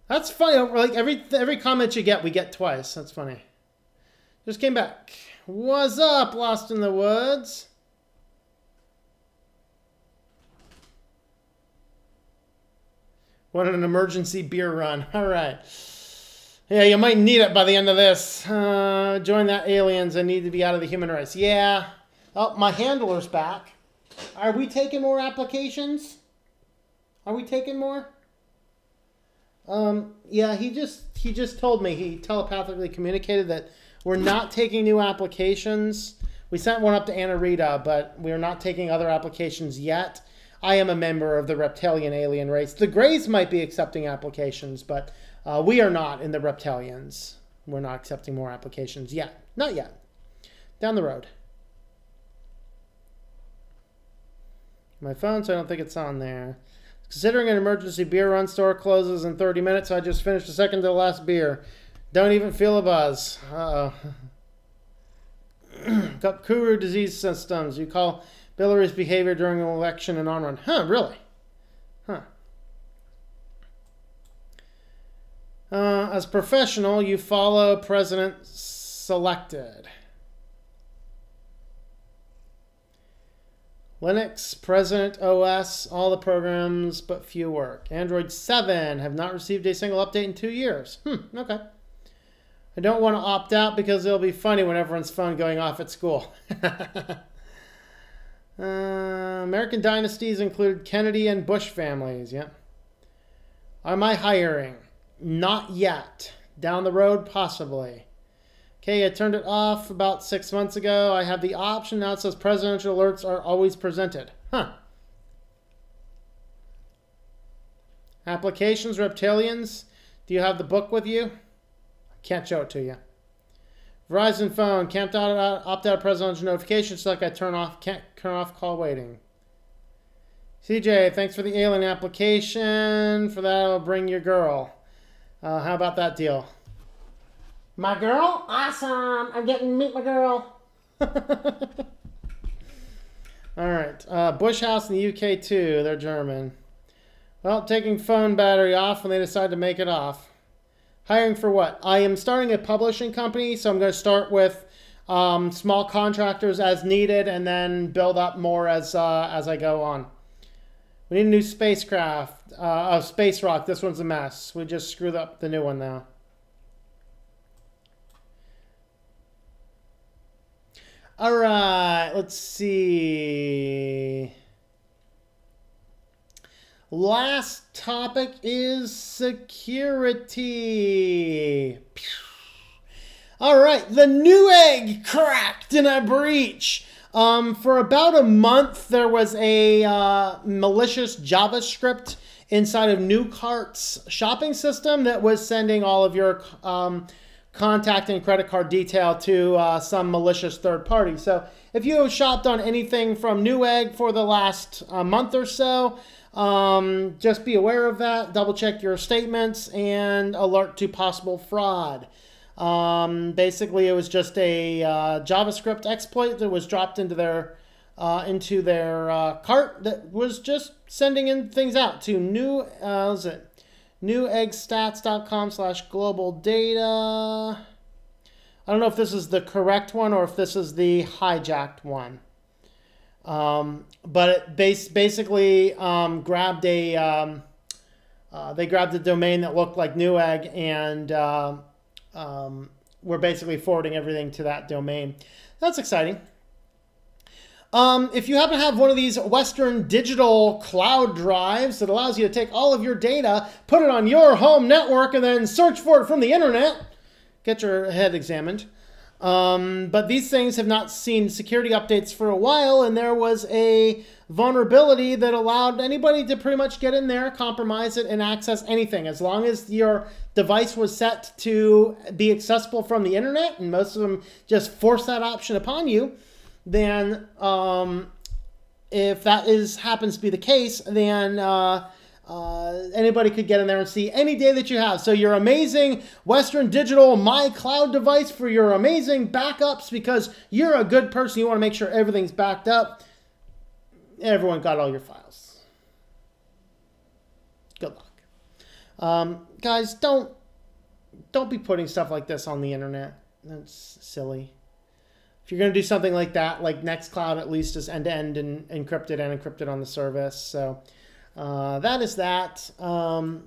That's funny. Like every comment you get, we get twice. That's funny. Just came back. What's up, Lost in the Woods? What an emergency beer run. All right. Yeah, you might need it by the end of this. Join that aliens. I need to be out of the human race. Yeah. Oh, my handler's back. Are we taking more applications? Are we taking more? Yeah, he just told me, he telepathically communicated that we're not taking new applications. We sent one up to Anna Rita, but we're not taking other applications yet. I am a member of the reptilian alien race. The Greys might be accepting applications, but we are not in the reptilians. We're not accepting more applications yet. Not yet. Down the road. My phone, so I don't think it's on there. Considering an emergency beer run, store closes in 30 minutes. I just finished the second to the last beer. Don't even feel a buzz. Uh-oh. Got Kuru disease systems. You call biliary behavior during an election and on run. Huh, really? Huh. As professional, you follow president selected. Linux, President OS, all the programs, but few work. Android 7 have not received a single update in 2 years. Okay. I don't want to opt out because it'll be funny when everyone's phone going off at school. American dynasties include Kennedy and Bush families. Yeah. Am I hiring? Not yet. Down the road, possibly. Okay, I turned it off about 6 months ago. I have the option now. It says presidential alerts are always presented. Huh. Applications, reptilians. Do you have the book with you? I can't show it to you. Verizon phone. Can't opt out of presidential notifications. So like I can't turn off call waiting. CJ, thanks for the alien application. For that, I'll bring your girl. How about that deal? My girl? Awesome. I'm getting to meet my girl. All right. Bush House in the UK too. They're German. Well, taking phone battery off when they decide to make it off. Hiring for what? I am starting a publishing company, so I'm going to start with small contractors as needed and then build up more as I go on. We need a new spacecraft. Space Rock. This one's a mess. We just screwed up the new one now. All right, let's see. Last topic is security. All right, the Newegg cracked in a breach. For about a month, there was a malicious JavaScript inside of NewCart's shopping system that was sending all of your contact and credit card detail to some malicious third party. So if you have shopped on anything from Newegg for the last month or so, just be aware of that. Double check your statements and alert to possible fraud. Basically, it was just a JavaScript exploit that was dropped into their cart that was just sending in things out to neweggstats.com/global data. I don't know if this is the correct one or if this is the hijacked one. But it basically grabbed a they grabbed a domain that looked like Newegg and we're basically forwarding everything to that domain. That's exciting. If you happen to have one of these Western digital cloud drives that allows you to take all of your data, put it on your home network, and then search for it from the internet, get your head examined. But these things have not seen security updates for a while, and there was a vulnerability that allowed anybody to pretty much get in there, compromise it, and access anything. As long as your device was set to be accessible from the internet, and most of them just force that option upon you, then if that happens to be the case, then anybody could get in there and see any data that you have. So your amazing Western Digital My Cloud device for your amazing backups, because you're a good person, you want to make sure everything's backed up. Everyone got all your files. Good luck. Guys, don't be putting stuff like this on the internet. That's silly. If you're going to do something like that, like Nextcloud at least is end-to-end and encrypted on the service. So that is that. GoPay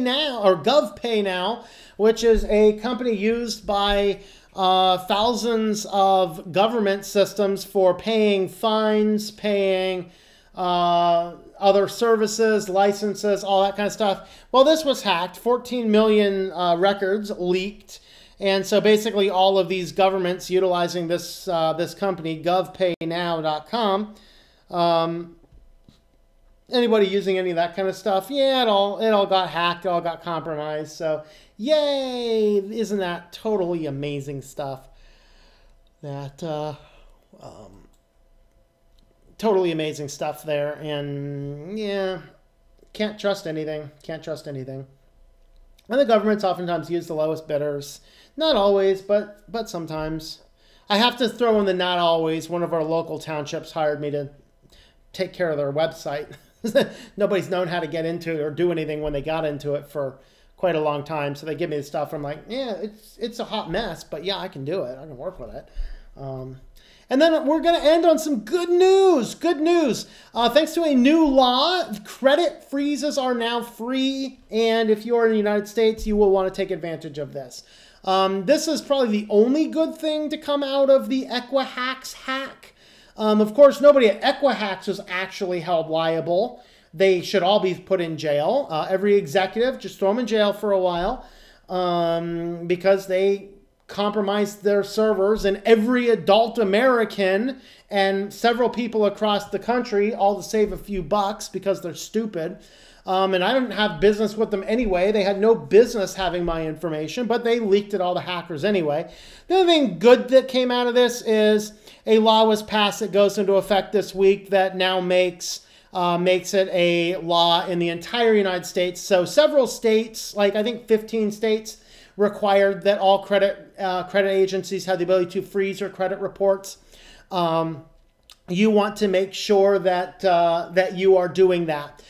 Now, or GovPay Now, which is a company used by thousands of government systems for paying fines, paying other services, licenses, all that kind of stuff. Well, this was hacked. 14 million records leaked. And so basically all of these governments utilizing this this company, govpaynow.com, anybody using any of that kind of stuff, yeah, it all got hacked, it all got compromised. So yay, isn't that totally amazing stuff? That totally amazing stuff there. And yeah, can't trust anything. Can't trust anything. And the governments oftentimes use the lowest bidders. Not always, but sometimes. I have to throw in the not always. One of our local townships hired me to take care of their website. Nobody's known how to get into it or do anything when they got into it for quite a long time. So they give me the stuff. I'm like, yeah, it's a hot mess, but yeah, I can do it. I can work with it. And then we're going to end on some good news. Good news. Thanks to a new law, credit freezes are now free. And if you're in the United States, you will want to take advantage of this. This is probably the only good thing to come out of the Equifax hack. Of course, nobody at Equifax was actually held liable. They should all be put in jail. Every executive, just throw them in jail for a while because they compromised their servers, and every adult American and several people across the country, all to save a few bucks because they're stupid. And I didn't have business with them anyway. They had no business having my information, but they leaked it all to hackers anyway. The other thing good that came out of this is a law was passed that goes into effect this week that now makes it a law in the entire United States. So several states, like I think 15 states, required that all credit agencies have the ability to freeze your credit reports. You want to make sure that that you are doing that.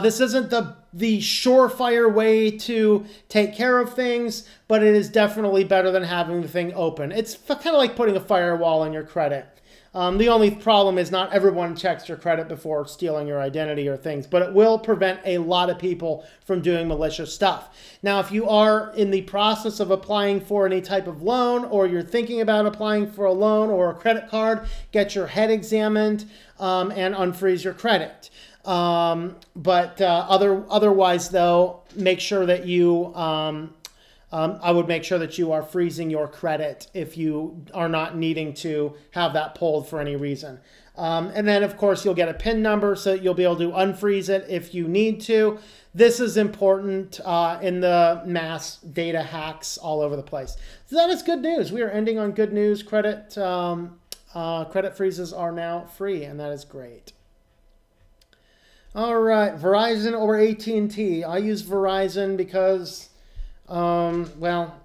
This isn't the the surefire way to take care of things, but it is definitely better than having the thing open. It's kind of like putting a firewall on your credit. The only problem is not everyone checks your credit before stealing your identity or things, but it will prevent a lot of people from doing malicious stuff. Now, if you are in the process of applying for any type of loan, or you're thinking about applying for a loan or a credit card, get your head examined and unfreeze your credit. Otherwise, though, make sure that you... I would make sure that you are freezing your credit if you are not needing to have that pulled for any reason. And then, of course, you'll get a PIN number so that you'll be able to unfreeze it if you need to. This is important in the mass data hacks all over the place. So that is good news. We are ending on good news. Credit freezes are now free, and that is great. All right, Verizon or AT&T. I use Verizon because... well,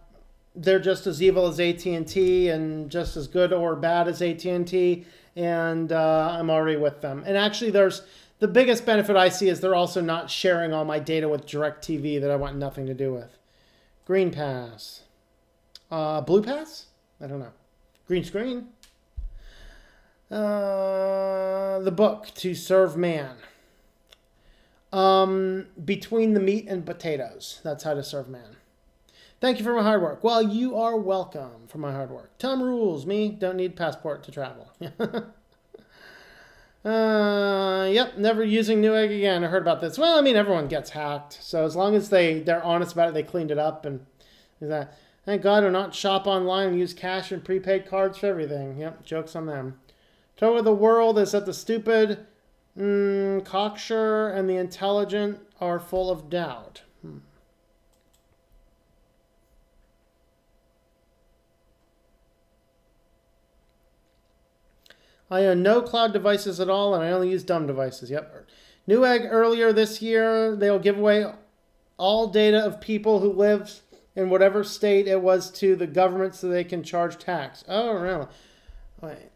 they're just as evil as AT&T and just as good or bad as AT&T, and I'm already with them. And actually, the biggest benefit I see is they're also not sharing all my data with DirecTV that I want nothing to do with. Green Pass. Blue Pass? I don't know. Green Screen. The book, To Serve Man. Between the meat and potatoes. That's how to serve man. Thank you for my hard work. Well, you are welcome for my hard work. Tom Rules. Me, don't need passport to travel. Yep, never using Newegg again. I heard about this. Well, I mean, everyone gets hacked. So as long as they're honest about it, they cleaned it up. And that. Thank God I do not shop online and use cash and prepaid cards for everything. Yep, joke's on them. Trouble with the world is that the stupid, cocksure, and the intelligent are full of doubt. I own no cloud devices at all, and I only use dumb devices. Yep. Newegg earlier this year, they'll give away all data of people who live in whatever state it was to the government so they can charge tax. Oh, really? Wait.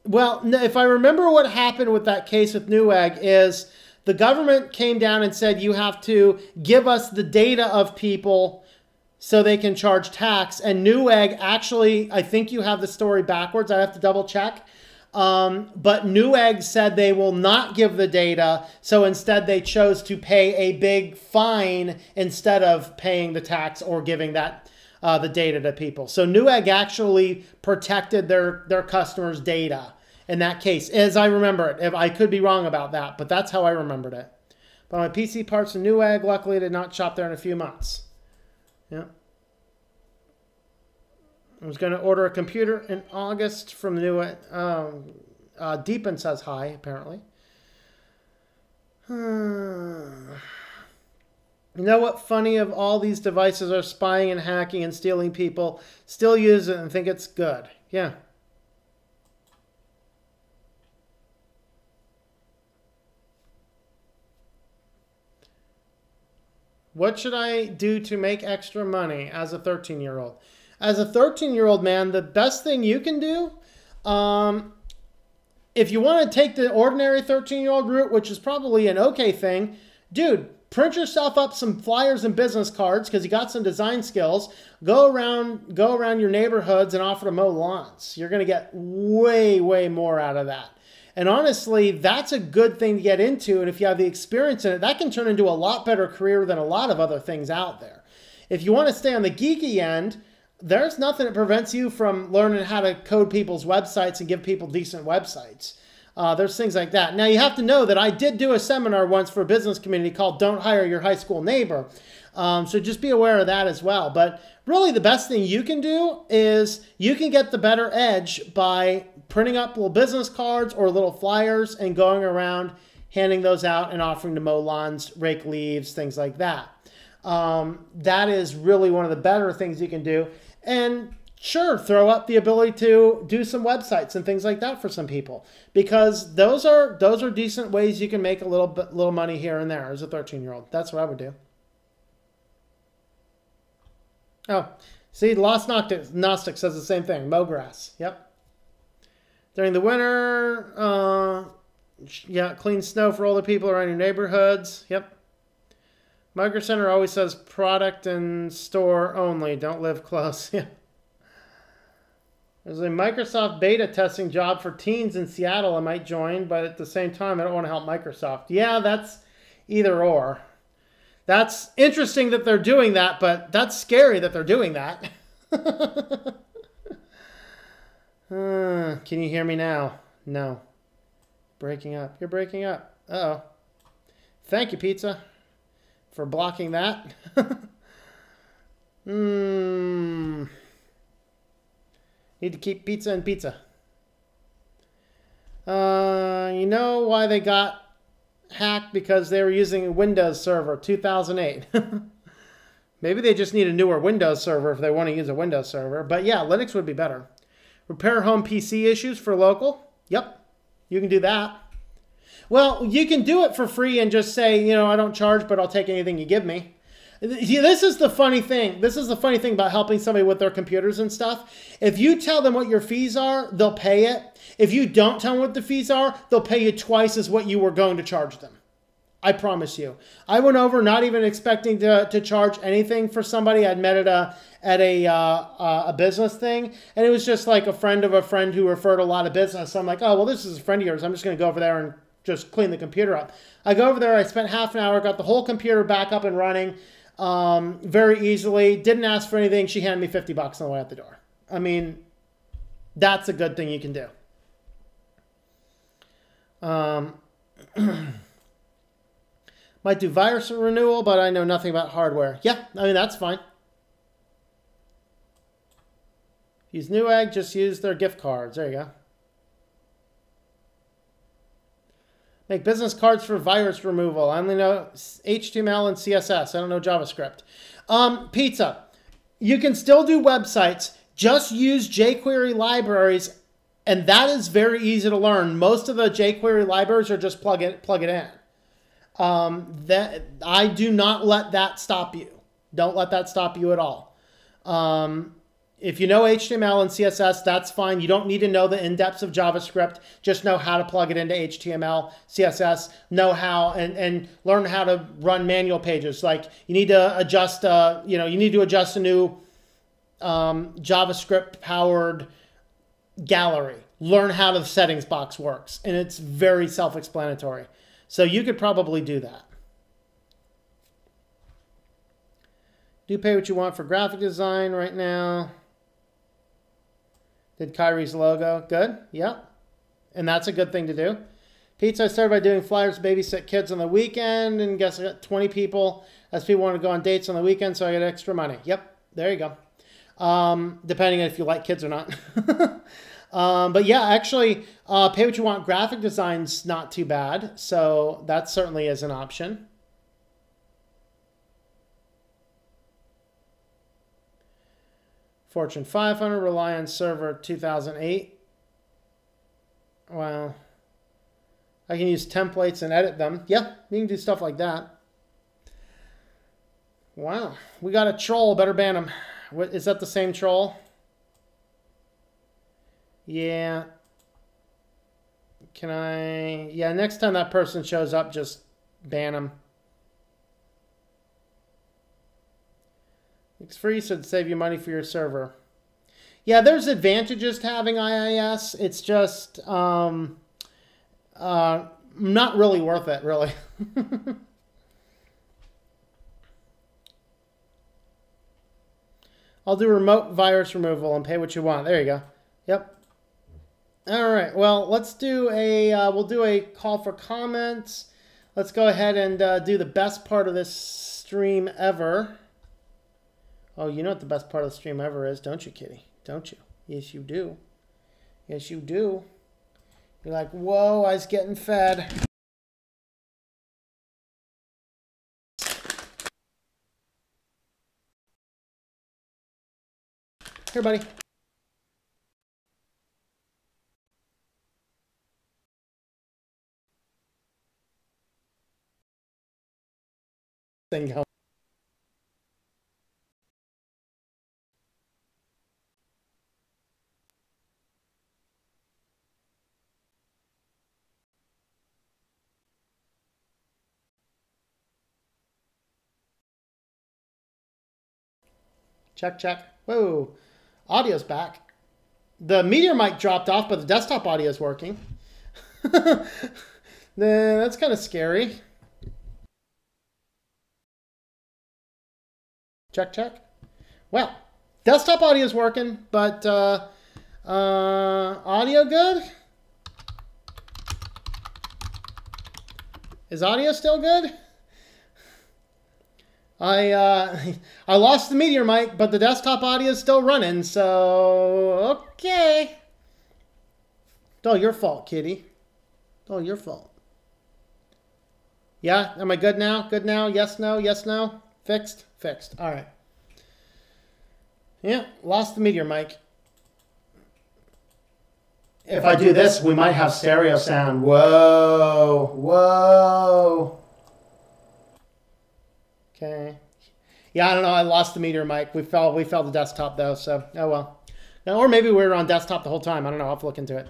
Well, if I remember what happened with that case with Newegg is the government came down and said you have to give us the data of people so they can charge tax. And Newegg actually, I think you have the story backwards. I have to double check. But Newegg said they will not give the data. So instead they chose to pay a big fine instead of paying the tax or giving that the data to people. So Newegg actually protected their customers' data in that case, as I remember it. If I could be wrong about that, but that's how I remembered it. But my PC parts in Newegg, luckily I did not shop there in a few months. Yeah. I was going to order a computer in August from Newegg. Deepin says hi, apparently. You know what funny of all these devices are spying and hacking and stealing people, still use it and think it's good. Yeah. What should I do to make extra money as a 13-year-old? As a 13-year-old, man, the best thing you can do, if you want to take the ordinary 13-year-old route, which is probably an okay thing, dude, print yourself up some flyers and business cards because you got some design skills. Go around your neighborhoods and offer to mow lawns. You're going to get way, way more out of that. And honestly, that's a good thing to get into. And if you have the experience in it, that can turn into a lot better career than a lot of other things out there. If you want to stay on the geeky end, there's nothing that prevents you from learning how to code people's websites and give people decent websites. There's things like that. Now, you have to know that I did do a seminar once for a business community called Don't Hire Your High School Neighbor. So just be aware of that as well. But really, the best thing you can do is you can get the better edge by printing up little business cards or little flyers and going around handing those out and offering to mow lawns, rake leaves, things like that. That is really one of the better things you can do. And sure, throw up the ability to do some websites and things like that for some people, because those are decent ways you can make a little money here and there as a 13-year-old. That's what I would do. Oh, see, Lost Gnostic says the same thing. Mow grass. Yep. During the winter, yeah, clean snow for older people around your neighborhoods. Yep. Micro Center always says product and store only. Don't live close. Yeah. There's a Microsoft beta testing job for teens in Seattle I might join, but at the same time, I don't want to help Microsoft. Yeah, that's either or. That's interesting that they're doing that, but that's scary that they're doing that. Can you hear me now? No. Breaking up. You're breaking up. Uh-oh. Thank you, Pizza, for blocking that. Need to keep pizza and pizza. You know why they got hacked? Because they were using a Windows Server 2008. Maybe they just need a newer Windows Server if they want to use a Windows Server. But yeah, Linux would be better. Repair home PC issues for local. Yep, you can do that. Well, you can do it for free and just say, you know, I don't charge, but I'll take anything you give me. This is the funny thing. This is the funny thing about helping somebody with their computers and stuff. If you tell them what your fees are, they'll pay it. If you don't tell them what the fees are, they'll pay you twice as what you were going to charge them. I promise you. I went over not even expecting to charge anything for somebody I'd met at a business thing. And it was just like a friend of a friend who referred a lot of business. So I'm like, oh, well, this is a friend of yours. I'm just going to go over there and just clean the computer up. I go over there. I spent half an hour, got the whole computer back up and running very easily. Didn't ask for anything. She handed me $50 on the way out the door. I mean, that's a good thing you can do. Might do virus renewal, but I know nothing about hardware. Yeah, I mean, that's fine. Use Newegg, just use their gift cards. There you go. Make business cards for virus removal. I only know HTML and CSS. I don't know JavaScript. Pizza. You can still do websites. Just use jQuery libraries, and that is very easy to learn. Most of the jQuery libraries are just plug it in. I do not let that stop you. Don't let that stop you at all. If you know HTML and CSS, that's fine. You don't need to know the in-depths of JavaScript. Just know how to plug it into HTML, CSS, know how, and learn how to run manual pages. Like you need to adjust, you need to adjust a new JavaScript-powered gallery. Learn how the settings box works, and it's very self-explanatory. So you could probably do that. Do pay what you want for graphic design right now. Did Kyrie's logo. Good. Yep. And that's a good thing to do. Pizza, I started by doing flyers to babysit kids on the weekend. And guess I got 20 people as people want to go on dates on the weekend, so I get extra money. Yep. There you go. Depending on if you like kids or not. But yeah, actually, pay what you want. Graphic design's not too bad. So that certainly is an option. Fortune 500, rely on server 2008. Well, I can use templates and edit them. Yeah, you can do stuff like that. Wow, we got a troll. Better ban him. What, is that the same troll? Yeah. Can I? Yeah, next time that person shows up, just ban him. It's free, so it'd save you money for your server. Yeah, there's advantages to having IIS. It's just not really worth it, really. I'll do remote virus removal and pay what you want. There you go. Yep. All right. Well, let's do a we'll do a call for comments. Let's go ahead and do the best part of this stream ever. Oh, you know what the best part of the stream ever is, don't you, Kitty? Don't you? Yes, you do. Yes, you do. You're like, whoa, I was getting fed. Here, buddy. Thing going. Check, check. Whoa. Audio's back. The Meteor mic dropped off, but the desktop audio is working. That's kind of scary. Check, check. Well, desktop audio is working, but audio good? Is audio still good? I lost the Meteor mic, but the desktop audio is still running, so okay. It's all your fault, kitty. It's all your fault. Yeah, am I good now? Good now? Yes, no, yes, no? Fixed? Fixed. All right. Yeah, lost the Meteor mic. If I do this, we might have stereo sound. Whoa, whoa. Okay. Yeah, I don't know. I lost the Meteor mic. We fell the desktop though, so oh well. Or maybe we were on desktop the whole time. I don't know. I'll have to look into it.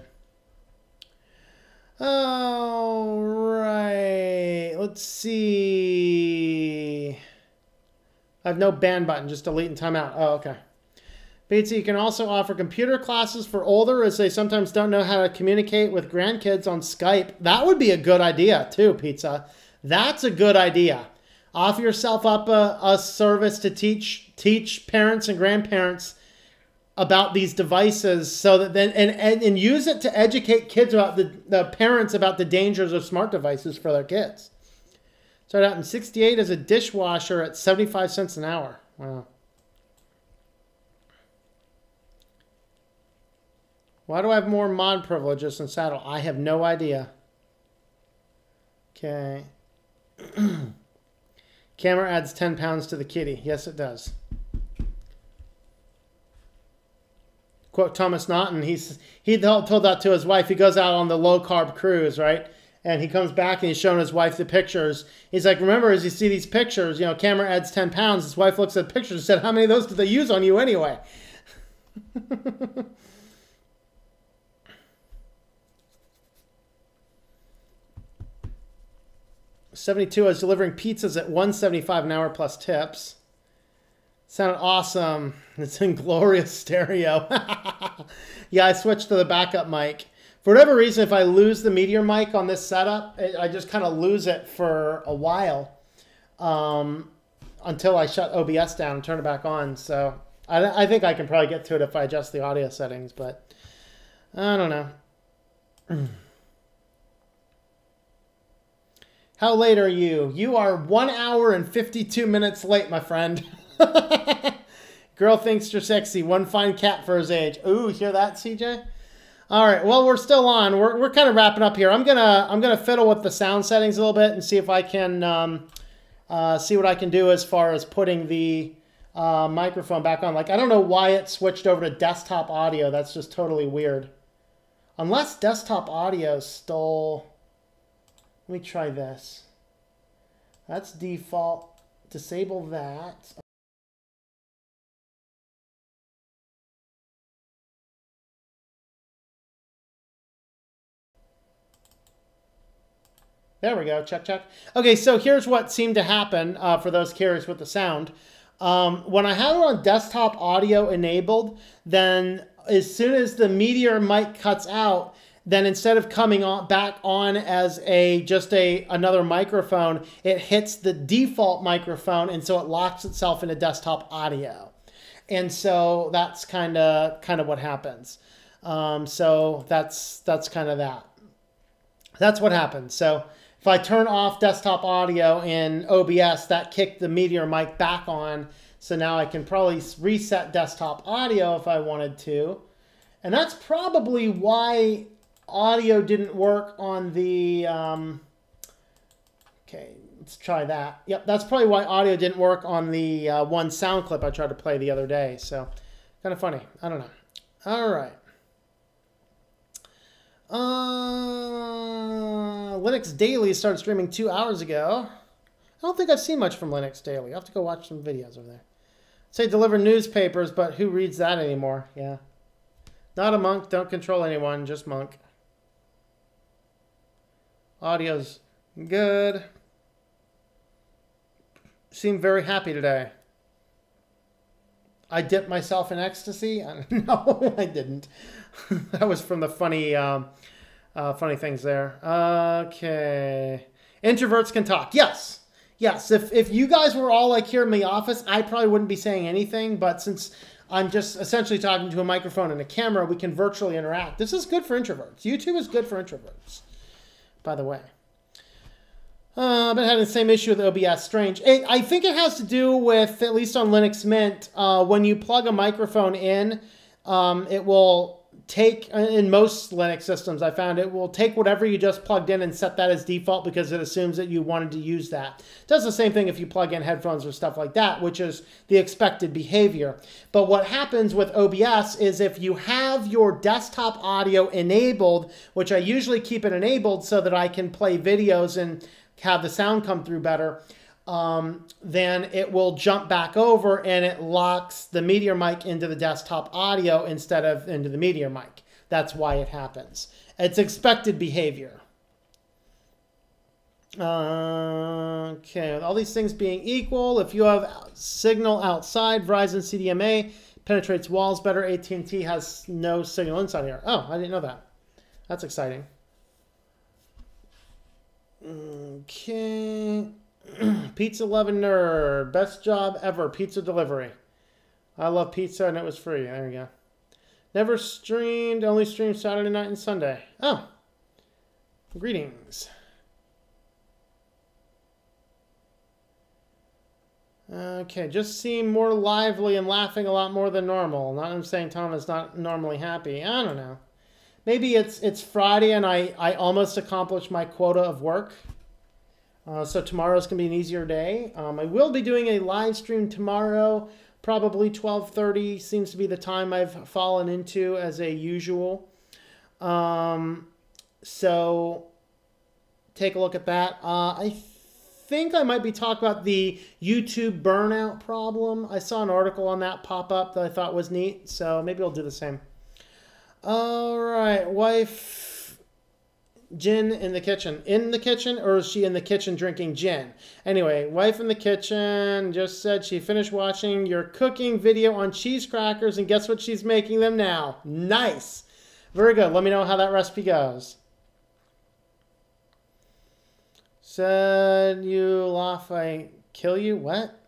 All right. Let's see. I have no ban button, just delete and timeout. Oh, okay. Pizza, you can also offer computer classes for older as they sometimes don't know how to communicate with grandkids on Skype. That would be a good idea too, Pizza. That's a good idea. Offer yourself up a service to teach parents and grandparents about these devices, so that then and use it to educate kids about the parents about the dangers of smart devices for their kids. Started out in '68 as a dishwasher at 75 cents an hour. Wow. Why do I have more mod privileges than Saddle? I have no idea. Okay. Camera adds 10 pounds to the kitty. Yes, it does. Quote Thomas Naughton. He told that to his wife. He goes out on the low-carb cruise, right? And he comes back and he's showing his wife the pictures. He's like, remember, as you see these pictures, you know, camera adds 10 pounds. His wife looks at the pictures and said, how many of those did they use on you anyway? 72, I was delivering pizzas at $1.75 an hour plus tips. Sounded awesome. It's in glorious stereo. Yeah, I switched to the backup mic. For whatever reason, if I lose the Meteor mic on this setup, I just kind of lose it for a while until I shut OBS down and turn it back on. So I think I can probably get to it if I adjust the audio settings, but I don't know. How late are you? You are 1 hour and 52 minutes late, my friend. Girl thinks you're sexy. One fine cat for his age. Ooh, hear that, CJ? All right. Well, we're still on. We're kind of wrapping up here. I'm gonna fiddle with the sound settings a little bit and see if I can see what I can do as far as putting the microphone back on. Like, I don't know why it switched over to desktop audio. That's just totally weird. Unless desktop audio stole. Let me try this. That's default. Disable that. There we go. Check, check. Okay, so here's what seemed to happen for those curious with the sound. When I have it on desktop audio enabled, then as soon as the Meteor mic cuts out, then instead of coming on back on as another microphone, it hits the default microphone, and so it locks itself into desktop audio. And so that's kind of what happens. So that's kind of that. That's what happens. So if I turn off desktop audio in OBS, that kicked the Meteor mic back on. So now I can probably reset desktop audio if I wanted to. And that's probably why audio didn't work on the, okay, let's try that. Yep, that's probably why audio didn't work on the one sound clip I tried to play the other day. So, kind of funny. I don't know. All right. Linux Daily started streaming 2 hours ago. I don't think I've seen much from Linux Daily. I'll have to go watch some videos over there. Say deliver newspapers, but who reads that anymore? Yeah. Not a monk, don't control anyone, just monk. Audio's good. Seem very happy today. I dipped myself in ecstasy. No, I didn't. That was from the funny things there. Okay. Introverts can talk. Yes. Yes. If you guys were all like here in the office, I probably wouldn't be saying anything. But since I'm just essentially talking to a microphone and a camera, we can virtually interact. This is good for introverts. YouTube is good for introverts, by the way. I've been having the same issue with OBS. Strange. I think it has to do with, at least on Linux Mint, when you plug a microphone in, it will take, in most Linux systems I found, it will take whatever you just plugged in and set that as default because it assumes that you wanted to use that. It does the same thing if you plug in headphones or stuff like that, which is the expected behavior. But what happens with OBS is if you have your desktop audio enabled, which I usually keep it enabled so that I can play videos and have the sound come through better, then it will jump back over and it locks the Meteor mic into the desktop audio instead of into the Meteor mic. That's why it happens. It's expected behavior. Okay, with all these things being equal, if you have signal outside, Verizon CDMA penetrates walls better. AT&T has no signal inside here. Oh, I didn't know that. That's exciting. Okay. Pizza Loving Nerd. Best job ever. Pizza delivery. I love pizza and it was free. There we go. Never streamed. Only streamed Saturday night and Sunday. Oh. Greetings. Okay. Just seem more lively and laughing a lot more than normal. Not I'm saying Tom is not normally happy. I don't know. Maybe it's Friday and I almost accomplished my quota of work. So tomorrow's going to be an easier day. I will be doing a live stream tomorrow, probably 12:30 seems to be the time I've fallen into as a usual. So take a look at that. I think I might be talking about the YouTube burnout problem. I saw an article on that pop up that I thought was neat, so maybe I'll do the same. All right, wife, gin in the kitchen. In the kitchen, or is she in the kitchen drinking gin? Anyway, wife in the kitchen just said she finished watching your cooking video on cheese crackers, and guess what she's making them now? Nice. Very good. Let me know how that recipe goes. Said you laugh, I kill you? What?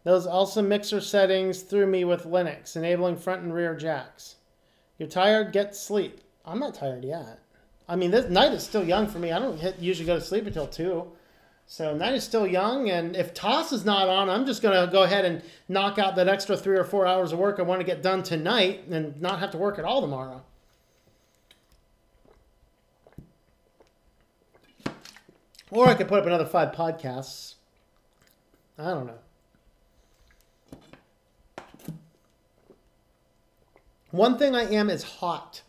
Those also mixer settings threw me with Linux, enabling front and rear jacks. You're tired? Get sleep. I'm not tired yet. I mean, this night is still young for me. I don't usually go to sleep until 2. So night is still young. And if Toss is not on, I'm just going to go ahead and knock out that extra 3 or 4 hours of work I want to get done tonight and not have to work at all tomorrow. Or I could put up another 5 podcasts. I don't know. One thing I am is hot.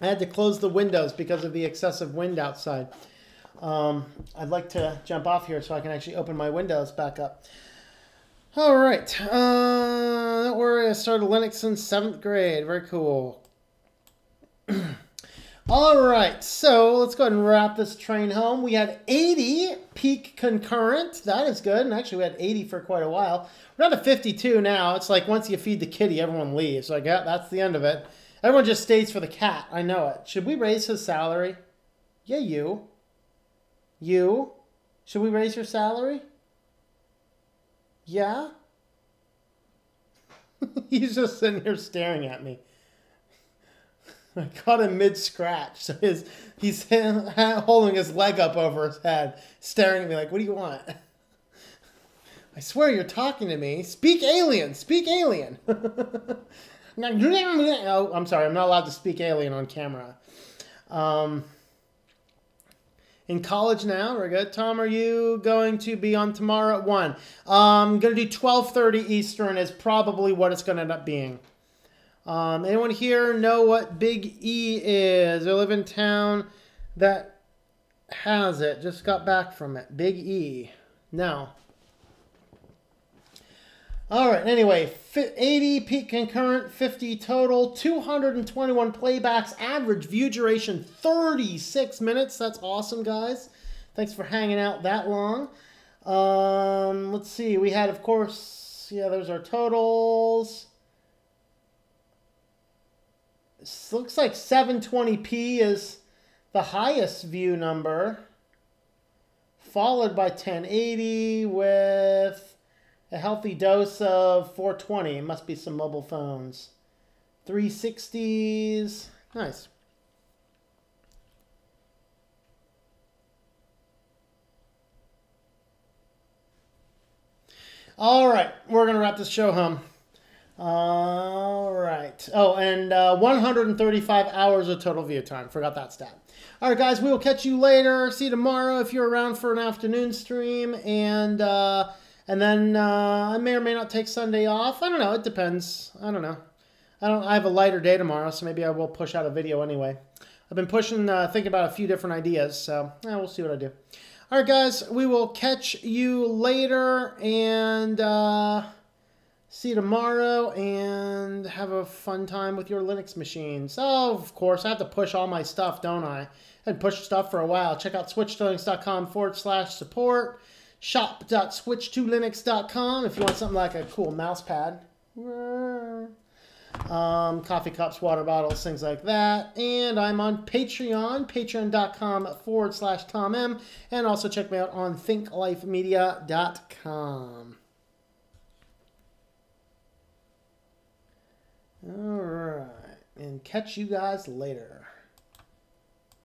I had to close the windows because of the excessive wind outside. I'd like to jump off here so I can actually open my windows back up. All right. Don't worry, I started Linux since 7th grade. Very cool. All right, so let's go ahead and wrap this train home. We had 80 peak concurrent. That is good. And actually, we had 80 for quite a while. We're down to 52 now. It's like once you feed the kitty, everyone leaves. Like, yeah, that's the end of it. Everyone just stays for the cat. I know it. Should we raise his salary? Yeah, you. You? Should we raise your salary? Yeah? He's just sitting here staring at me. I caught him mid-scratch. So he's holding his leg up over his head, staring at me like, what do you want? I swear you're talking to me. Speak alien. Speak alien. Oh, I'm sorry. I'm not allowed to speak alien on camera. In college now. We're good. Tom, are you going to be on tomorrow at 1? I'm going to do 12:30 Eastern is probably what it's going to end up being. Anyone here know what Big E is? I live in town that has it. Just got back from it. Big E. No. All right. Anyway, 80 peak concurrent, 50 total, 221 playbacks, average view duration 36 minutes. That's awesome, guys. Thanks for hanging out that long. Let's see. We had, of course, Yeah, those are totals. This looks like 720p is the highest view number, followed by 1080 with a healthy dose of 420. It must be some mobile phones. 360s. Nice. All right, we're going to wrap this show home. All right. Oh, and 135 hours of total view time. Forgot that stat. All right, guys, we will catch you later. See you tomorrow if you're around for an afternoon stream. And then I may or may not take Sunday off. I don't know. It depends. I don't know. I have a lighter day tomorrow, so maybe I will push out a video anyway. I've been pushing, thinking about a few different ideas, so we'll see what I do. All right, guys, we will catch you later, and see you tomorrow, and have a fun time with your Linux machines. Oh, of course, I have to push all my stuff, don't I? I've stuff for a while. Check out switchedtolinux.com/support, shop.switchedtolinux.com if you want something like a cool mouse pad. Coffee cups, water bottles, things like that. And I'm on Patreon, patreon.com/TomM. And also check me out on thinklifemedia.com. All right. And catch you guys later.